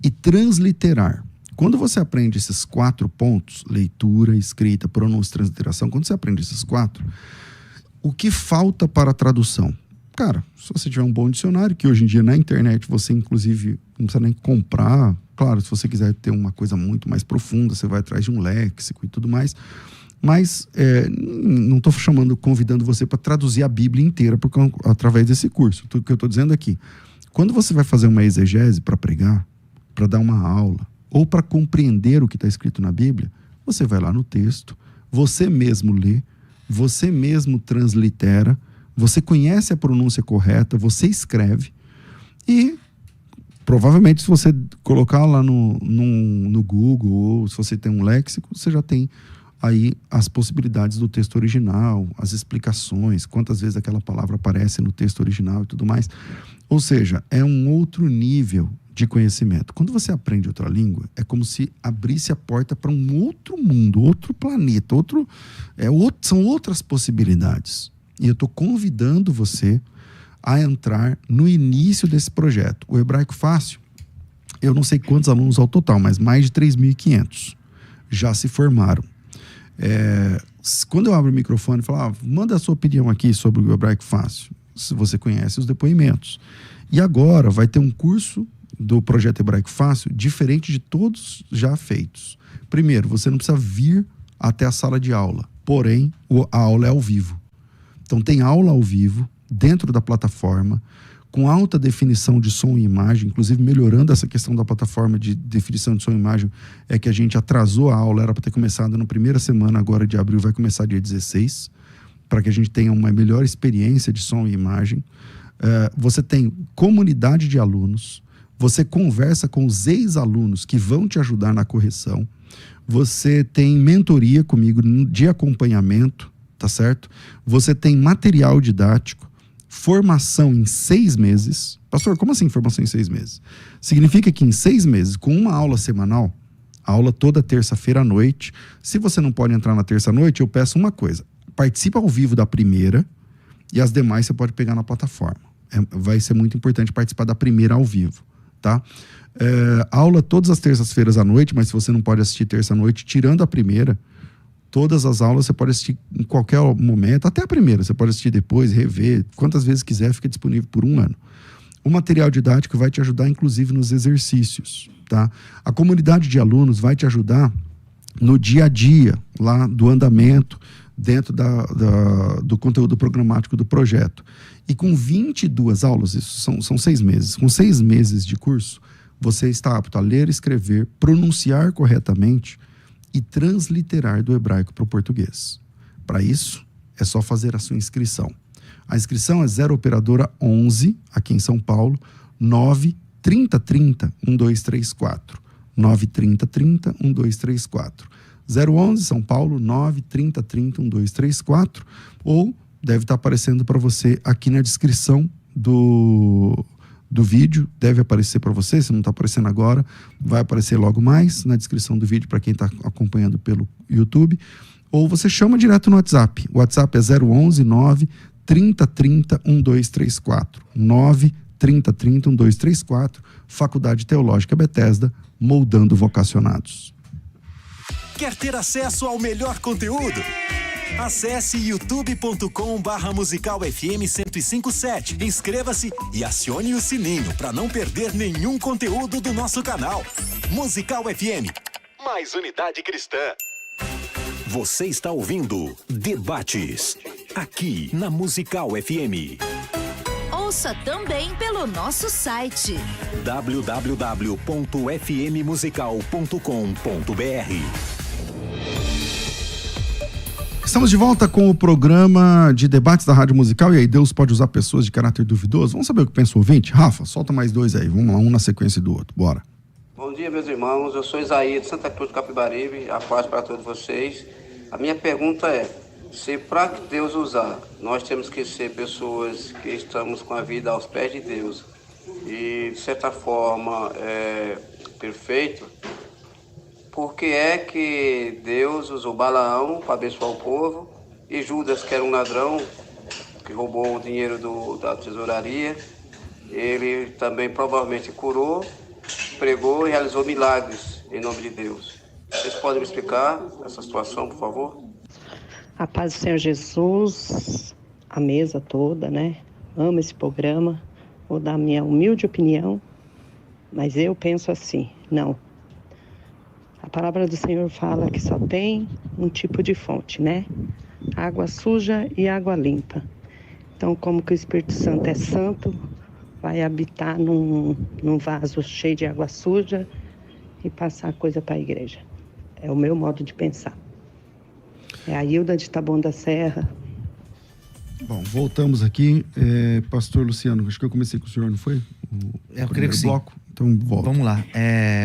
e transliterar. Quando você aprende esses 4 pontos, leitura, escrita, pronúncia, transliteração, quando você aprende esses 4, o que falta para a tradução? Cara, se você tiver um bom dicionário, que hoje em dia na internet você inclusive não precisa nem comprar, claro, se você quiser ter uma coisa muito mais profunda, você vai atrás de um léxico e tudo mais, mas não estou convidando você para traduzir a Bíblia inteira através desse curso. Tudo que eu estou dizendo aqui, quando você vai fazer uma exegese para pregar, para dar uma aula, ou para compreender o que está escrito na Bíblia, você vai lá no texto, você mesmo lê, você mesmo translitera, você conhece a pronúncia correta, você escreve e provavelmente se você colocar lá no Google ou se você tem um léxico, você já tem aí as possibilidades do texto original, as explicações, quantas vezes aquela palavra aparece no texto original e tudo mais. Ou seja, é um outro nível de conhecimento. Quando você aprende outra língua, é como se abrisse a porta para um outro mundo, outro planeta, são outras possibilidades. E eu estou convidando você a entrar no início desse projeto. O Hebraico Fácil, eu não sei quantos alunos ao total, mas mais de 3.500 já se formaram. Quando eu abro o microfone e falo, manda a sua opinião aqui sobre o Hebraico Fácil, se você conhece os depoimentos. E agora vai ter um curso do Projeto Hebraico Fácil diferente de todos já feitos. Primeiro, você não precisa vir até a sala de aula, porém, a aula é ao vivo. Então tem aula ao vivo, dentro da plataforma, com alta definição de som e imagem, inclusive melhorando essa questão da plataforma de definição de som e imagem, é que a gente atrasou a aula, era para ter começado na primeira semana agora de abril, vai começar dia 16, para que a gente tenha uma melhor experiência de som e imagem. Você tem comunidade de alunos, você conversa com os ex-alunos que vão te ajudar na correção, você tem mentoria comigo de acompanhamento, tá certo? Você tem material didático, formação em 6 meses. Pastor, como assim formação em 6 meses? Significa que em 6 meses, com uma aula semanal, aula toda terça-feira à noite. Se você não pode entrar na terça-noite, eu peço uma coisa. Participa ao vivo da primeira e as demais você pode pegar na plataforma. Vai ser muito importante participar da primeira ao vivo, tá? Aula todas as terças-feiras à noite, mas se você não pode assistir terça-noite, tirando a primeira, todas as aulas você pode assistir em qualquer momento, até a primeira, você pode assistir depois, rever, quantas vezes quiser, fica disponível por 1 ano. O material didático vai te ajudar, inclusive, nos exercícios, tá? A comunidade de alunos vai te ajudar no dia a dia, lá do andamento, dentro do conteúdo programático do projeto. E com 22 aulas, isso são 6 meses, com 6 meses de curso, você está apto a ler, escrever, pronunciar corretamente e transliterar do hebraico para o português. Para isso, é só fazer a sua inscrição. A inscrição é 0 operadora 11, aqui em São Paulo, 9 30 30 1234. 9 30 30 1234. 011 São Paulo, 9 30 30 1234. Ou deve estar aparecendo para você aqui na descrição do vídeo, deve aparecer para você, se não está aparecendo agora, vai aparecer logo mais na descrição do vídeo para quem está acompanhando pelo YouTube, ou você chama direto no WhatsApp. O WhatsApp é 011 9 30 30 1234. 9 30 30 1234, Faculdade Teológica Bethesda, moldando vocacionados. Quer ter acesso ao melhor conteúdo? Acesse youtube.com/musicalfm 1057. Inscreva-se e acione o sininho para não perder nenhum conteúdo do nosso canal. Musical FM, mais unidade cristã. Você está ouvindo Debates, aqui na Musical FM. Ouça também pelo nosso site www.fmmusical.com.br. Estamos de volta com o programa de debates da Rádio Musical. E aí, Deus pode usar pessoas de caráter duvidoso? Vamos saber o que pensa o ouvinte? Rafa, solta mais dois aí. Vamos lá, um na sequência do outro. Bora. Bom dia, meus irmãos. Eu sou Isaías de Santa Cruz do Capibaribe. A paz para todos vocês. A minha pergunta é: se para Deus usar, nós temos que ser pessoas que estamos com a vida aos pés de Deus e, de certa forma, perfeito, por que é que Deus usou Balaão para abençoar o povo e Judas, que era um ladrão, que roubou o dinheiro da tesouraria, ele também provavelmente curou, pregou e realizou milagres em nome de Deus? Vocês podem me explicar essa situação, por favor? A paz do Senhor Jesus, a mesa toda, né? Amo esse programa. Vou dar a minha humilde opinião, mas eu penso assim, não. A palavra do Senhor fala que só tem um tipo de fonte, né? Água suja e água limpa. Então, como que o Espírito Santo é santo, vai habitar num vaso cheio de água suja e passar coisa para a igreja. É o meu modo de pensar. É a Hilda de Taboão da Serra. Bom, voltamos aqui. Pastor Luciano, acho que eu comecei com o senhor, não foi? Eu creio que sim. Bloco. Então, volta. Vamos lá.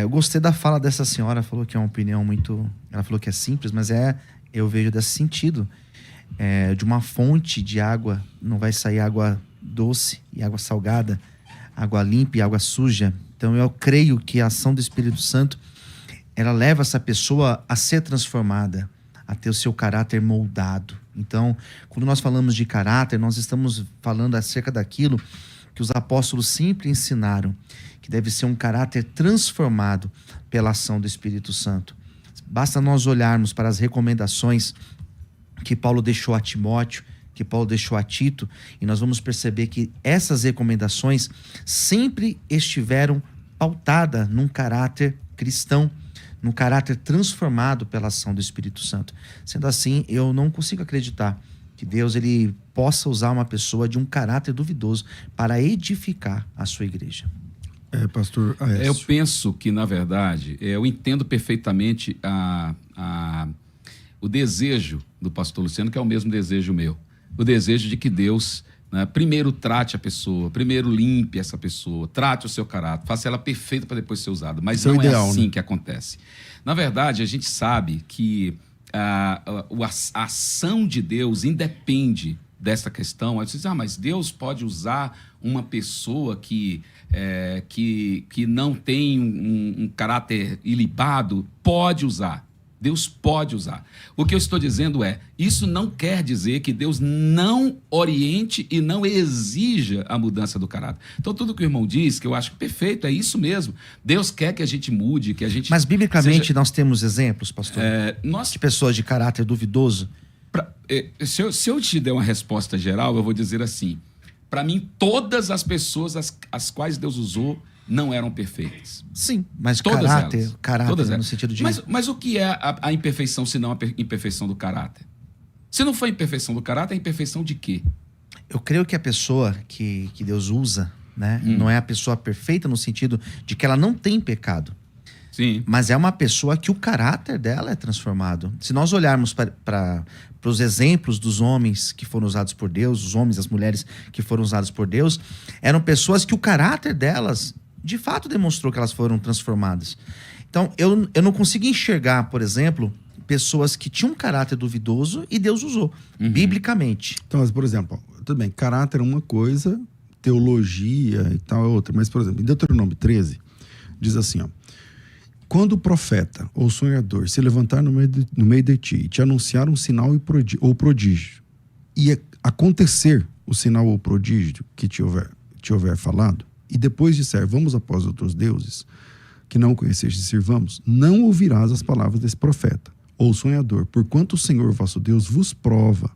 Eu gostei da fala dessa senhora, falou que é uma opinião muito... Ela falou que é simples, mas eu vejo desse sentido. De uma fonte de água não vai sair água doce e água salgada, água limpa e água suja. Então eu creio que a ação do Espírito Santo, ela leva essa pessoa a ser transformada, a ter o seu caráter moldado. Então, quando nós falamos de caráter, nós estamos falando acerca daquilo que os apóstolos sempre ensinaram, que deve ser um caráter transformado pela ação do Espírito Santo. Basta nós olharmos para as recomendações que Paulo deixou a Timóteo, que Paulo deixou a Tito, e nós vamos perceber que essas recomendações sempre estiveram pautadas num caráter cristão, num caráter transformado pela ação do Espírito Santo. Sendo assim, eu não consigo acreditar que Deus ele possa usar uma pessoa de um caráter duvidoso para edificar a sua igreja. Pastor Aécio. Eu penso que, na verdade, eu entendo perfeitamente o desejo do pastor Luciano, que é o mesmo desejo meu. O desejo de que Deus, né, primeiro trate a pessoa, primeiro limpe essa pessoa, trate o seu caráter, faça ela perfeita para depois ser usada. Mas não é assim que acontece. Na verdade, a gente sabe que a ação de Deus independe dessa questão. Aí você diz, mas Deus pode usar uma pessoa que não tem um caráter ilibado? Pode usar. Deus pode usar. O que eu estou dizendo isso não quer dizer que Deus não oriente e não exija a mudança do caráter. Então, tudo que o irmão diz, que eu acho perfeito, é isso mesmo. Deus quer que a gente mude, que a gente... Mas, biblicamente, nós temos exemplos, pastor, de pessoas de caráter duvidoso? Se eu te der uma resposta geral, eu vou dizer assim, para mim, todas as pessoas as quais Deus usou não eram perfeitas. Sim, mas todas caráter todas no sentido de... Mas o que é a imperfeição, se não a imperfeição do caráter? Se não for a imperfeição do caráter, é a imperfeição de quê? Eu creio que a pessoa que Deus usa, né, não é a pessoa perfeita no sentido de que ela não tem pecado. Sim. Mas é uma pessoa que o caráter dela é transformado. Se nós olharmos para os exemplos dos homens que foram usados por Deus, os homens e as mulheres que foram usados por Deus, eram pessoas que o caráter delas de fato demonstrou que elas foram transformadas. Então, eu não consigo enxergar, por exemplo, pessoas que tinham um caráter duvidoso e Deus usou, biblicamente. Então, mas, por exemplo, tudo bem, caráter é uma coisa, teologia e tal é outra. Mas, por exemplo, em Deuteronômio 13, diz assim, quando o profeta ou sonhador se levantar no meio de ti e te anunciar um sinal ou prodígio, e acontecer o sinal ou prodígio que te houver falado, e depois disser, vamos após outros deuses, que não conheceste e sirvamos, não ouvirás as palavras desse profeta ou sonhador, porquanto o Senhor vosso Deus vos prova,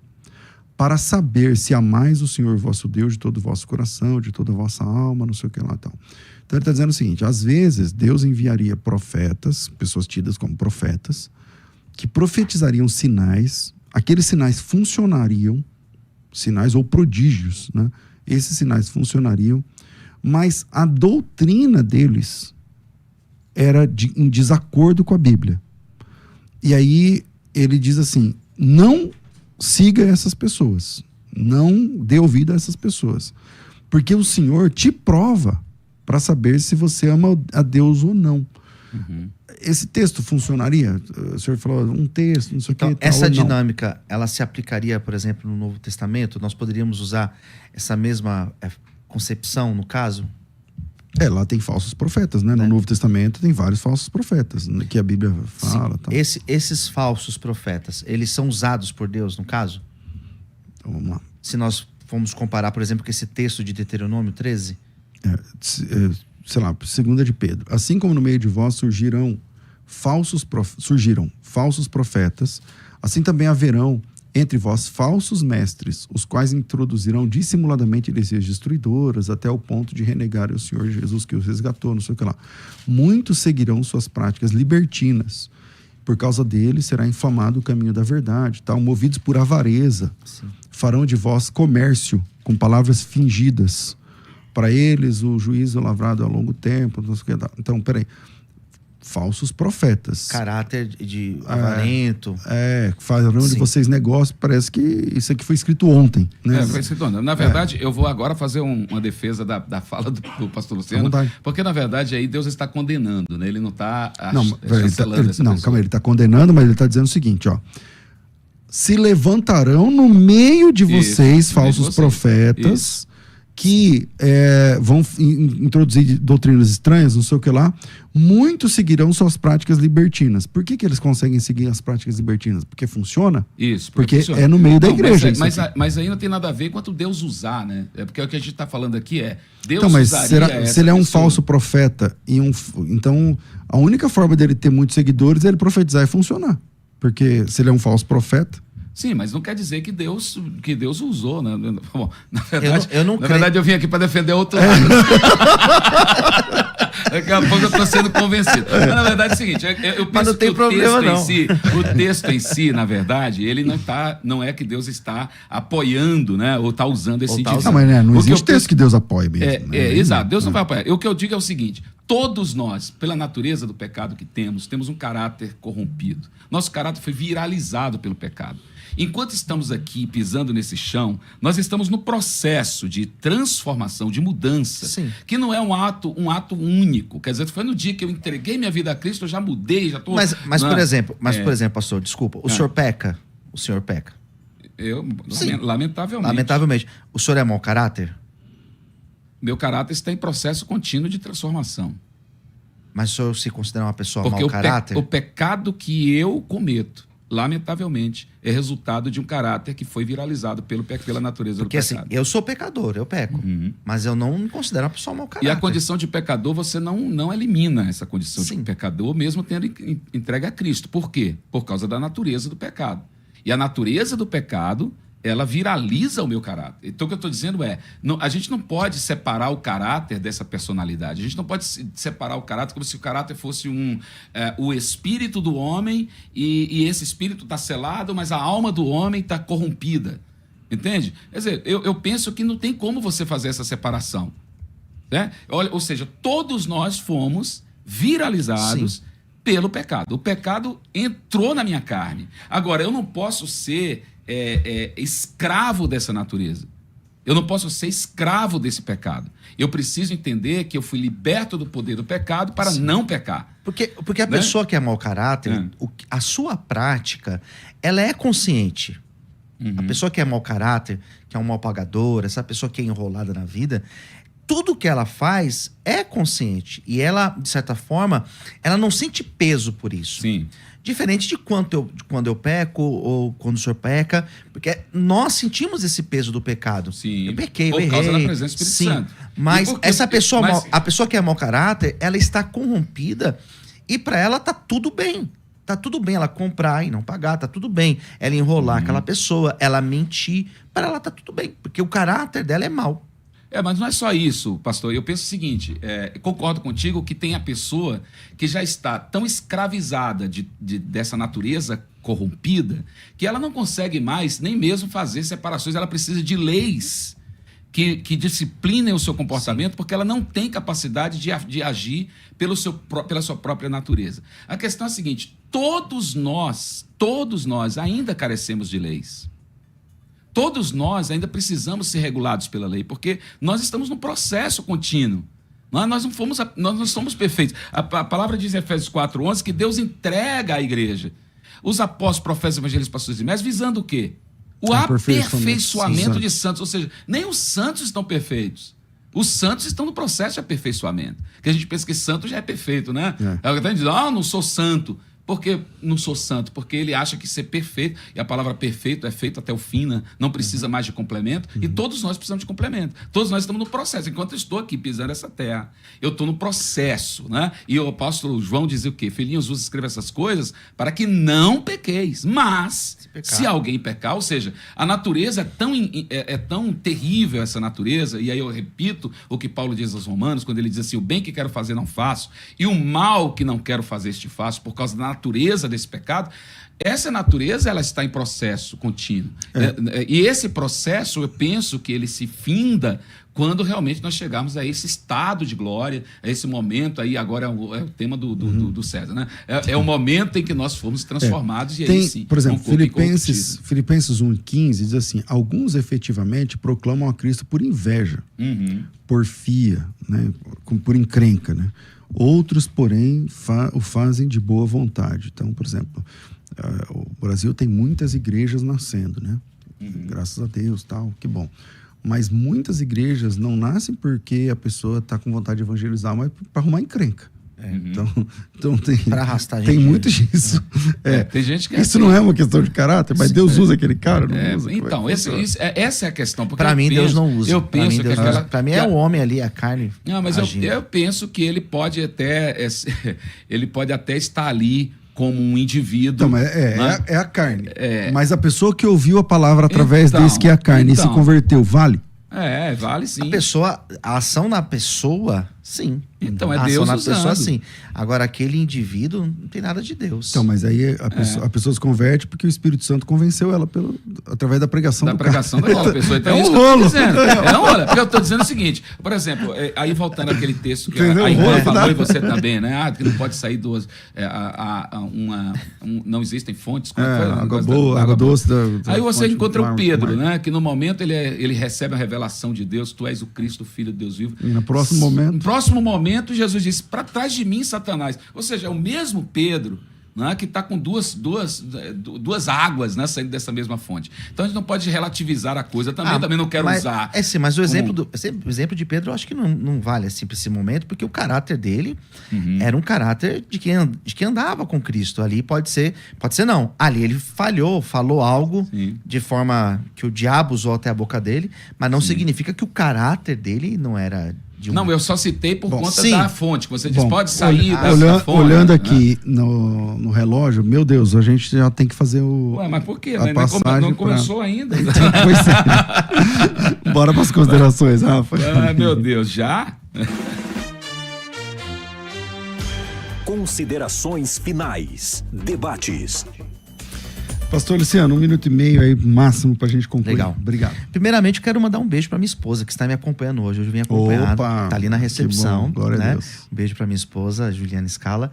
para saber se amais o Senhor vosso Deus de todo o vosso coração, de toda a vossa alma, não sei o que lá e tal. Então ele está dizendo o seguinte, às vezes Deus enviaria profetas, pessoas tidas como profetas, que profetizariam sinais, aqueles sinais funcionariam, sinais ou prodígios, né? esses sinais funcionariam, mas a doutrina deles era em desacordo com a Bíblia. E aí ele diz assim, não siga essas pessoas, não dê ouvido a essas pessoas, porque o Senhor te prova para saber se você ama a Deus ou não. Esse texto funcionaria? O senhor falou um texto, não sei então, o que. Essa dinâmica, ela se aplicaria, por exemplo, no Novo Testamento? Nós poderíamos usar essa mesma concepção, no caso? Lá tem falsos profetas, né? No Novo Testamento tem vários falsos profetas, né? Que a Bíblia fala. Tal. Esses falsos profetas, eles são usados por Deus, no caso? Então, vamos lá. Se nós formos comparar, por exemplo, com esse texto de Deuteronômio 13? Sei lá, 2 de Pedro. Assim como no meio de vós surgiram falsos profetas, assim também haverão entre vós falsos mestres, os quais introduzirão dissimuladamente heresias destruidoras até o ponto de renegar o Senhor Jesus que os resgatou, não sei o que lá. Muitos seguirão suas práticas libertinas. Por causa dele será inflamado o caminho da verdade, tal, movidos por avareza. Sim. Farão de vós comércio com palavras fingidas. Para eles, o juízo lavrado a longo tempo. Não sei o que. Então, peraí. Falsos profetas. Caráter de avarento. Farão de vocês negócio. Parece que isso aqui foi escrito ontem. Né? Foi escrito ontem. Na verdade, eu vou agora fazer uma defesa da fala do pastor Luciano. Porque, na verdade, aí Deus está condenando, né? Ele não está chancelando essa pessoa. Calma aí. Ele está condenando, mas ele está dizendo o seguinte, ó. Se levantarão no meio de vocês falsos profetas... que vão introduzir doutrinas estranhas, não sei o que lá, muitos seguirão suas práticas libertinas. Por que eles conseguem seguir as práticas libertinas? Porque funciona? Isso. Porque funciona. É no meio da igreja. Mas aí não tem nada a ver quanto Deus usar, né? Porque o que a gente está falando aqui Deus então, mas usaria se ele é um falso profeta, então a única forma dele ter muitos seguidores é ele profetizar e funcionar. Porque se ele é um falso profeta... Sim, mas não quer dizer que Deus usou, né? Bom, na verdade, eu verdade, eu vim aqui para defender outro lado. Daqui a pouco eu estou sendo convencido. Mas, na verdade, é o seguinte, eu penso que o texto em si, na verdade, ele não é que Deus está apoiando, né? Ou está usando esse indivíduo. Não, mas não existe texto que Deus apoie mesmo. Exato, Deus não vai apoiar. O que eu digo é o seguinte, todos nós, pela natureza do pecado que temos um caráter corrompido. Nosso caráter foi viralizado pelo pecado. Enquanto estamos aqui pisando nesse chão, nós estamos no processo de transformação, de mudança, Sim. que não é um ato único. Quer dizer, foi no dia que eu entreguei minha vida a Cristo, eu já mudei, já estou... Mas por exemplo, pastor, desculpa, o senhor peca? O senhor peca? Eu, lamentavelmente. Lamentavelmente. O senhor é mau caráter? Meu caráter está em processo contínuo de transformação. Mas o senhor se considera uma pessoa mau caráter? O pecado que eu cometo, lamentavelmente, é resultado de um caráter que foi viralizado pela natureza do pecado. Porque assim, eu sou pecador, eu peco. Mas eu não me considero uma pessoa mau caráter. E a condição de pecador, você não elimina essa condição de pecador, mesmo tendo entregue a Cristo. Por quê? Por causa da natureza do pecado. E a natureza do pecado, ela viraliza o meu caráter. Então, o que eu estou dizendo a gente não pode separar o caráter dessa personalidade. A gente não pode separar o caráter como se o caráter fosse o espírito do homem e esse espírito está selado, mas a alma do homem está corrompida. Entende? Quer dizer, eu penso que não tem como você fazer essa separação. Né? Ou seja, todos nós fomos viralizados pelo pecado. O pecado entrou na minha carne. Agora, eu não posso ser... escravo dessa natureza. Eu não posso ser escravo desse pecado. Eu preciso entender que eu fui liberto do poder do pecado para não pecar. Porque a pessoa que é mau caráter, a sua prática, ela é consciente. A pessoa que é mau caráter, que é um mau pagador, essa pessoa que é enrolada na vida, tudo que ela faz é consciente. E ela, de certa forma, ela não sente peso por isso. Sim. Diferente de quando eu peco ou quando o senhor peca, porque nós sentimos esse peso do pecado. Sim. Eu pequei, eu errei. Por causa da presença do Espírito Santo. Mas a pessoa que é mau caráter, ela está corrompida e para ela tá tudo bem. Tá tudo bem ela comprar e não pagar, tá tudo bem. Ela enrolar aquela pessoa, ela mentir, para ela tá tudo bem, porque o caráter dela é mau. Mas não é só isso, pastor. Eu penso o seguinte, concordo contigo que tem a pessoa que já está tão escravizada dessa natureza corrompida que ela não consegue mais nem mesmo fazer separações. Ela precisa de leis que disciplinem o seu comportamento, porque ela não tem capacidade de agir pela sua própria natureza. A questão é a seguinte: todos nós ainda carecemos de leis. Todos nós ainda precisamos ser regulados pela lei, porque nós estamos num processo contínuo. Nós não somos perfeitos. A palavra diz em Efésios 4:11 que Deus entrega à igreja os apóstolos, profetas, evangelistas, pastores e mestres, visando o quê? O aperfeiçoamento de santos. Ou seja, nem os santos estão perfeitos. Os santos estão no processo de aperfeiçoamento. Porque a gente pensa que santo já é perfeito, né? Alguém está dizendo, não sou santo. Por que não sou santo? Porque ele acha que ser perfeito, e a palavra perfeito é feito até o fim, né? Não precisa mais de complemento, e todos nós precisamos de complemento. Todos nós estamos no processo. Enquanto eu estou aqui pisando essa terra, eu estou no processo, né? E o apóstolo João dizia o quê? Filhinhos, vos escreve essas coisas para que não pequeis. Mas, se alguém pecar, ou seja, a natureza é tão terrível, essa natureza, e aí eu repito o que Paulo diz aos Romanos, quando ele diz assim, o bem que quero fazer não faço, e o mal que não quero fazer este faço, por causa da natureza desse pecado. Essa natureza, ela está em processo contínuo. E esse processo, eu penso que ele se finda quando realmente nós chegarmos a esse estado de glória, a esse momento aí, agora é o tema do César, né? É o momento em que nós fomos transformados e aí sim. Por exemplo, Filipenses 1:15 diz assim, alguns efetivamente proclamam a Cristo por inveja, porfia, né? Por encrenca, né? Outros, porém, o fazem de boa vontade. Então, por exemplo, o Brasil tem muitas igrejas nascendo, né? Graças a Deus, tal, que bom. Mas muitas igrejas não nascem porque a pessoa está com vontade de evangelizar, mas para arrumar encrenca. Então tem, pra arrastar tem gente. muito disso. Tem gente que isso não é uma questão de caráter, mas Deus usa aquele cara, não usa. Então, essa é a questão. Para mim, Deus não usa. Eu penso para mim é o homem ali, a carne. Não, mas eu penso que ele pode até estar ali como um indivíduo. Então, é a carne. Mas a pessoa que ouviu a palavra através desse que é a carne e se converteu, vale? Vale sim. A ação na pessoa, sim. Então, a Deus ação na usando. Pessoa, sim. Agora, aquele indivíduo não tem nada de Deus. Então, mas aí a pessoa se converte porque o Espírito Santo convenceu ela através da pregação daquela pessoa. Então, é um rolo. Porque eu estou dizendo o seguinte, por exemplo, aí voltando àquele texto que a irmã falou e você também, né? Que não pode sair duas... não existem fontes. Água boa, água doce. Aí você encontra o Pedro, né? Que no momento ele recebe a revelação de Deus, tu és o Cristo, filho de Deus vivo. E no próximo momento, Jesus disse, para trás de mim, Satanás. Ou seja, é o mesmo Pedro, né, que está com duas águas, né, saindo dessa mesma fonte. Então a gente não pode relativizar a coisa também não quero usar. Mas o exemplo de Pedro eu acho que não vale assim para esse momento, porque o caráter dele era um caráter de quem andava com Cristo. Ali pode ser não. Ali ele falou algo de forma que o diabo usou até a boca dele, mas não significa que o caráter dele não era... Não, eu só citei por conta da fonte, que você diz, pode sair dessa fonte. Olhando aqui no relógio, meu Deus, a gente já tem que fazer o... Ué, mas por quê? Não começou ainda. Bora para as considerações, Rafa. Meu Deus, já? Considerações finais. Debates. Pastor Luciano, 1 minuto e meio aí, máximo pra gente concluir. Legal. Obrigado. Primeiramente, eu quero mandar um beijo pra minha esposa, que está me acompanhando hoje. Hoje eu vim acompanhado. Tá ali na recepção. Bom, glória a Deus. Um beijo pra minha esposa, Juliana Scala.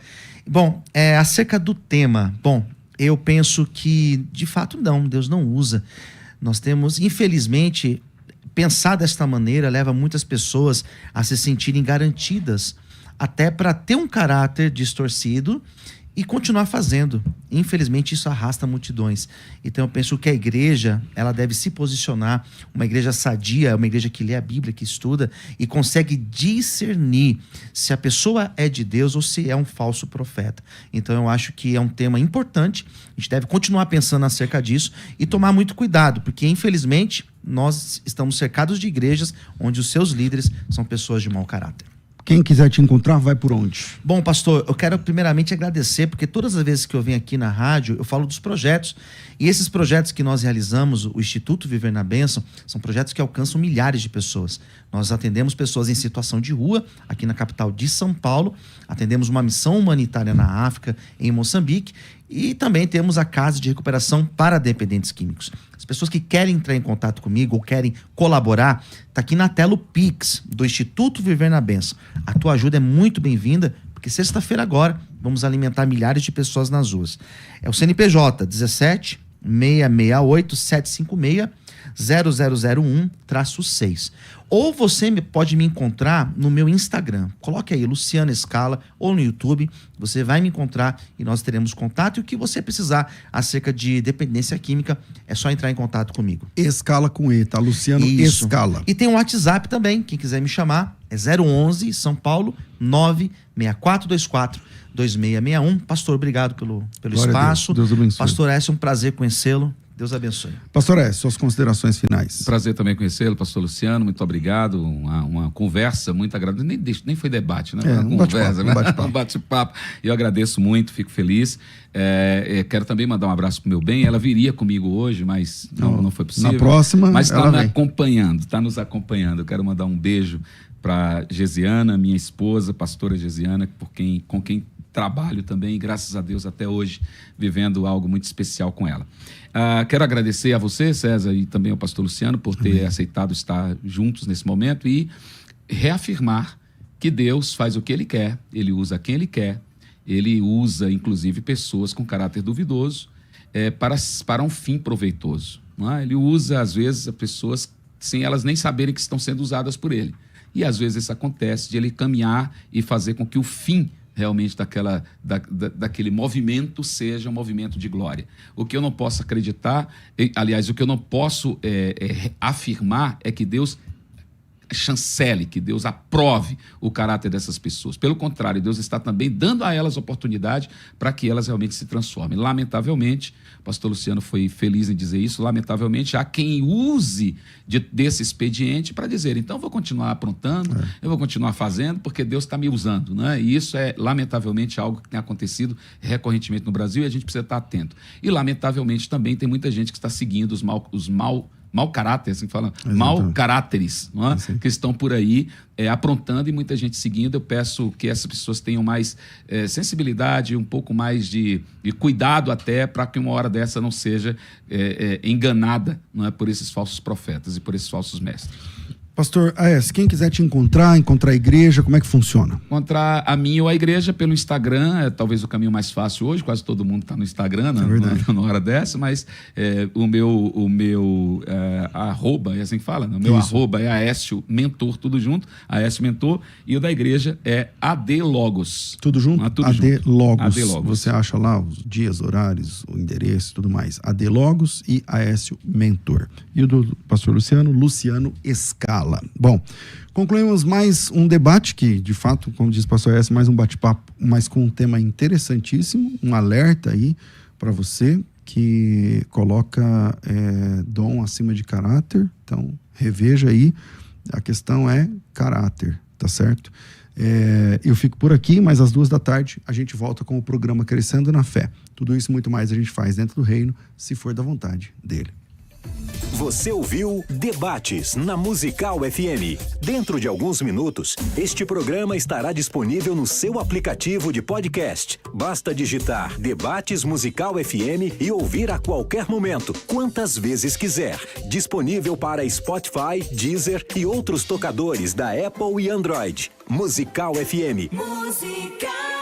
Bom, acerca do tema. Bom, eu penso que, de fato, Deus não usa. Nós temos, infelizmente, pensar desta maneira leva muitas pessoas a se sentirem garantidas, até para ter um caráter distorcido e continuar fazendo. Infelizmente, isso arrasta multidões. Então, eu penso que a igreja, ela deve se posicionar, uma igreja sadia, uma igreja que lê a Bíblia, que estuda e consegue discernir se a pessoa é de Deus ou se é um falso profeta. Então, eu acho que é um tema importante, a gente deve continuar pensando acerca disso e tomar muito cuidado, porque, infelizmente, nós estamos cercados de igrejas onde os seus líderes são pessoas de mau caráter. Quem quiser te encontrar, vai por onde? Bom, pastor, eu quero primeiramente agradecer, porque todas as vezes que eu venho aqui na rádio, eu falo dos projetos. E esses projetos que nós realizamos, o Instituto Viver na Bênção, são projetos que alcançam milhares de pessoas. Nós atendemos pessoas em situação de rua, aqui na capital de São Paulo, atendemos uma missão humanitária na África, em Moçambique, E também temos a Casa de Recuperação para Dependentes Químicos. As pessoas que querem entrar em contato comigo ou querem colaborar, tá aqui na tela o Pix do Instituto Viver na Bênção. A tua ajuda é muito bem-vinda, porque sexta-feira agora vamos alimentar milhares de pessoas nas ruas. É o CNPJ 17 668 756 0001-6. Ou você pode me encontrar no meu Instagram. Coloque aí Luciano Escala ou no YouTube. Você vai me encontrar e nós teremos contato. E o que você precisar acerca de dependência química, é só entrar em contato comigo. Escala com E, tá? Luciano Isso. Escala. E tem um WhatsApp também, quem quiser me chamar, é 011 São Paulo 96424-2661. Pastor, obrigado pelo espaço. Deus abençoe. Pastor Écio, um prazer conhecê-lo. Deus abençoe. Pastor Écio, suas considerações finais. Prazer também conhecê-lo, pastor Luciano, muito obrigado. Uma conversa muito agradável. Nem foi debate, né? Um bate-papo. Eu agradeço muito, fico feliz. Quero também mandar um abraço pro meu bem. Ela viria comigo hoje, mas não foi possível. Na próxima, mas está me acompanhando, está nos acompanhando. Eu quero mandar um beijo para Gesiana, minha esposa, pastora Gesiana, com quem trabalho também, e graças a Deus até hoje, vivendo algo muito especial com ela. Quero agradecer a você, César, e também ao pastor Luciano por ter aceitado estar juntos nesse momento e reafirmar que Deus faz o que Ele quer, Ele usa quem Ele quer, Ele usa inclusive pessoas com caráter duvidoso para um fim proveitoso. Não é? Ele usa às vezes as pessoas sem elas nem saberem que estão sendo usadas por Ele. E às vezes isso acontece de Ele caminhar e fazer com que o fim realmente daquele movimento seja um movimento de glória. O que eu não posso acreditar, aliás, o que eu não posso afirmar é que Deus chancele, que Deus aprove o caráter dessas pessoas. Pelo contrário, Deus está também dando a elas oportunidade para que elas realmente se transformem. Lamentavelmente, o pastor Luciano foi feliz em dizer isso, lamentavelmente há quem use desse expediente para dizer, então eu vou continuar aprontando, eu vou continuar fazendo, porque Deus está me usando, né? E isso é, lamentavelmente, algo que tem acontecido recorrentemente no Brasil e a gente precisa estar atento. E, lamentavelmente, também tem muita gente que está seguindo os mau caráter, assim que fala, mau caráteres, não é? Que estão por aí aprontando e muita gente seguindo. Eu peço que essas pessoas tenham mais sensibilidade, um pouco mais de cuidado até, para que uma hora dessa não seja enganada, não é, por esses falsos profetas e por esses falsos mestres. Pastor Aécio, quem quiser te encontrar a igreja, como é que funciona? Encontrar a mim ou a igreja pelo Instagram, é talvez o caminho mais fácil hoje, quase todo mundo está no Instagram na hora dessa, mas o meu arroba, é assim que fala? O meu arroba é Aécio Mentor, tudo junto, Aécio Mentor, e o da igreja é AD Logos. Tudo junto? Tudo AD junto. Logos. AD Logos. Você acha lá os dias, horários, o endereço e tudo mais. AD Logos e Aécio Mentor. E o do pastor Luciano Escala. Bom, concluímos mais um debate que, de fato, como diz o pastor Aécio, mais um bate-papo, mas com um tema interessantíssimo, um alerta aí para você que coloca dom acima de caráter. Então, reveja aí, a questão é caráter, tá certo? Eu fico por aqui, mas às 14h a gente volta com o programa Crescendo na Fé. Tudo isso e muito mais a gente faz dentro do reino, se for da vontade dele. Você ouviu Debates na Musical FM. Dentro de alguns minutos, este programa estará disponível no seu aplicativo de podcast. Basta digitar Debates Musical FM e ouvir a qualquer momento, quantas vezes quiser. Disponível para Spotify, Deezer e outros tocadores da Apple e Android. Musical FM. Musical.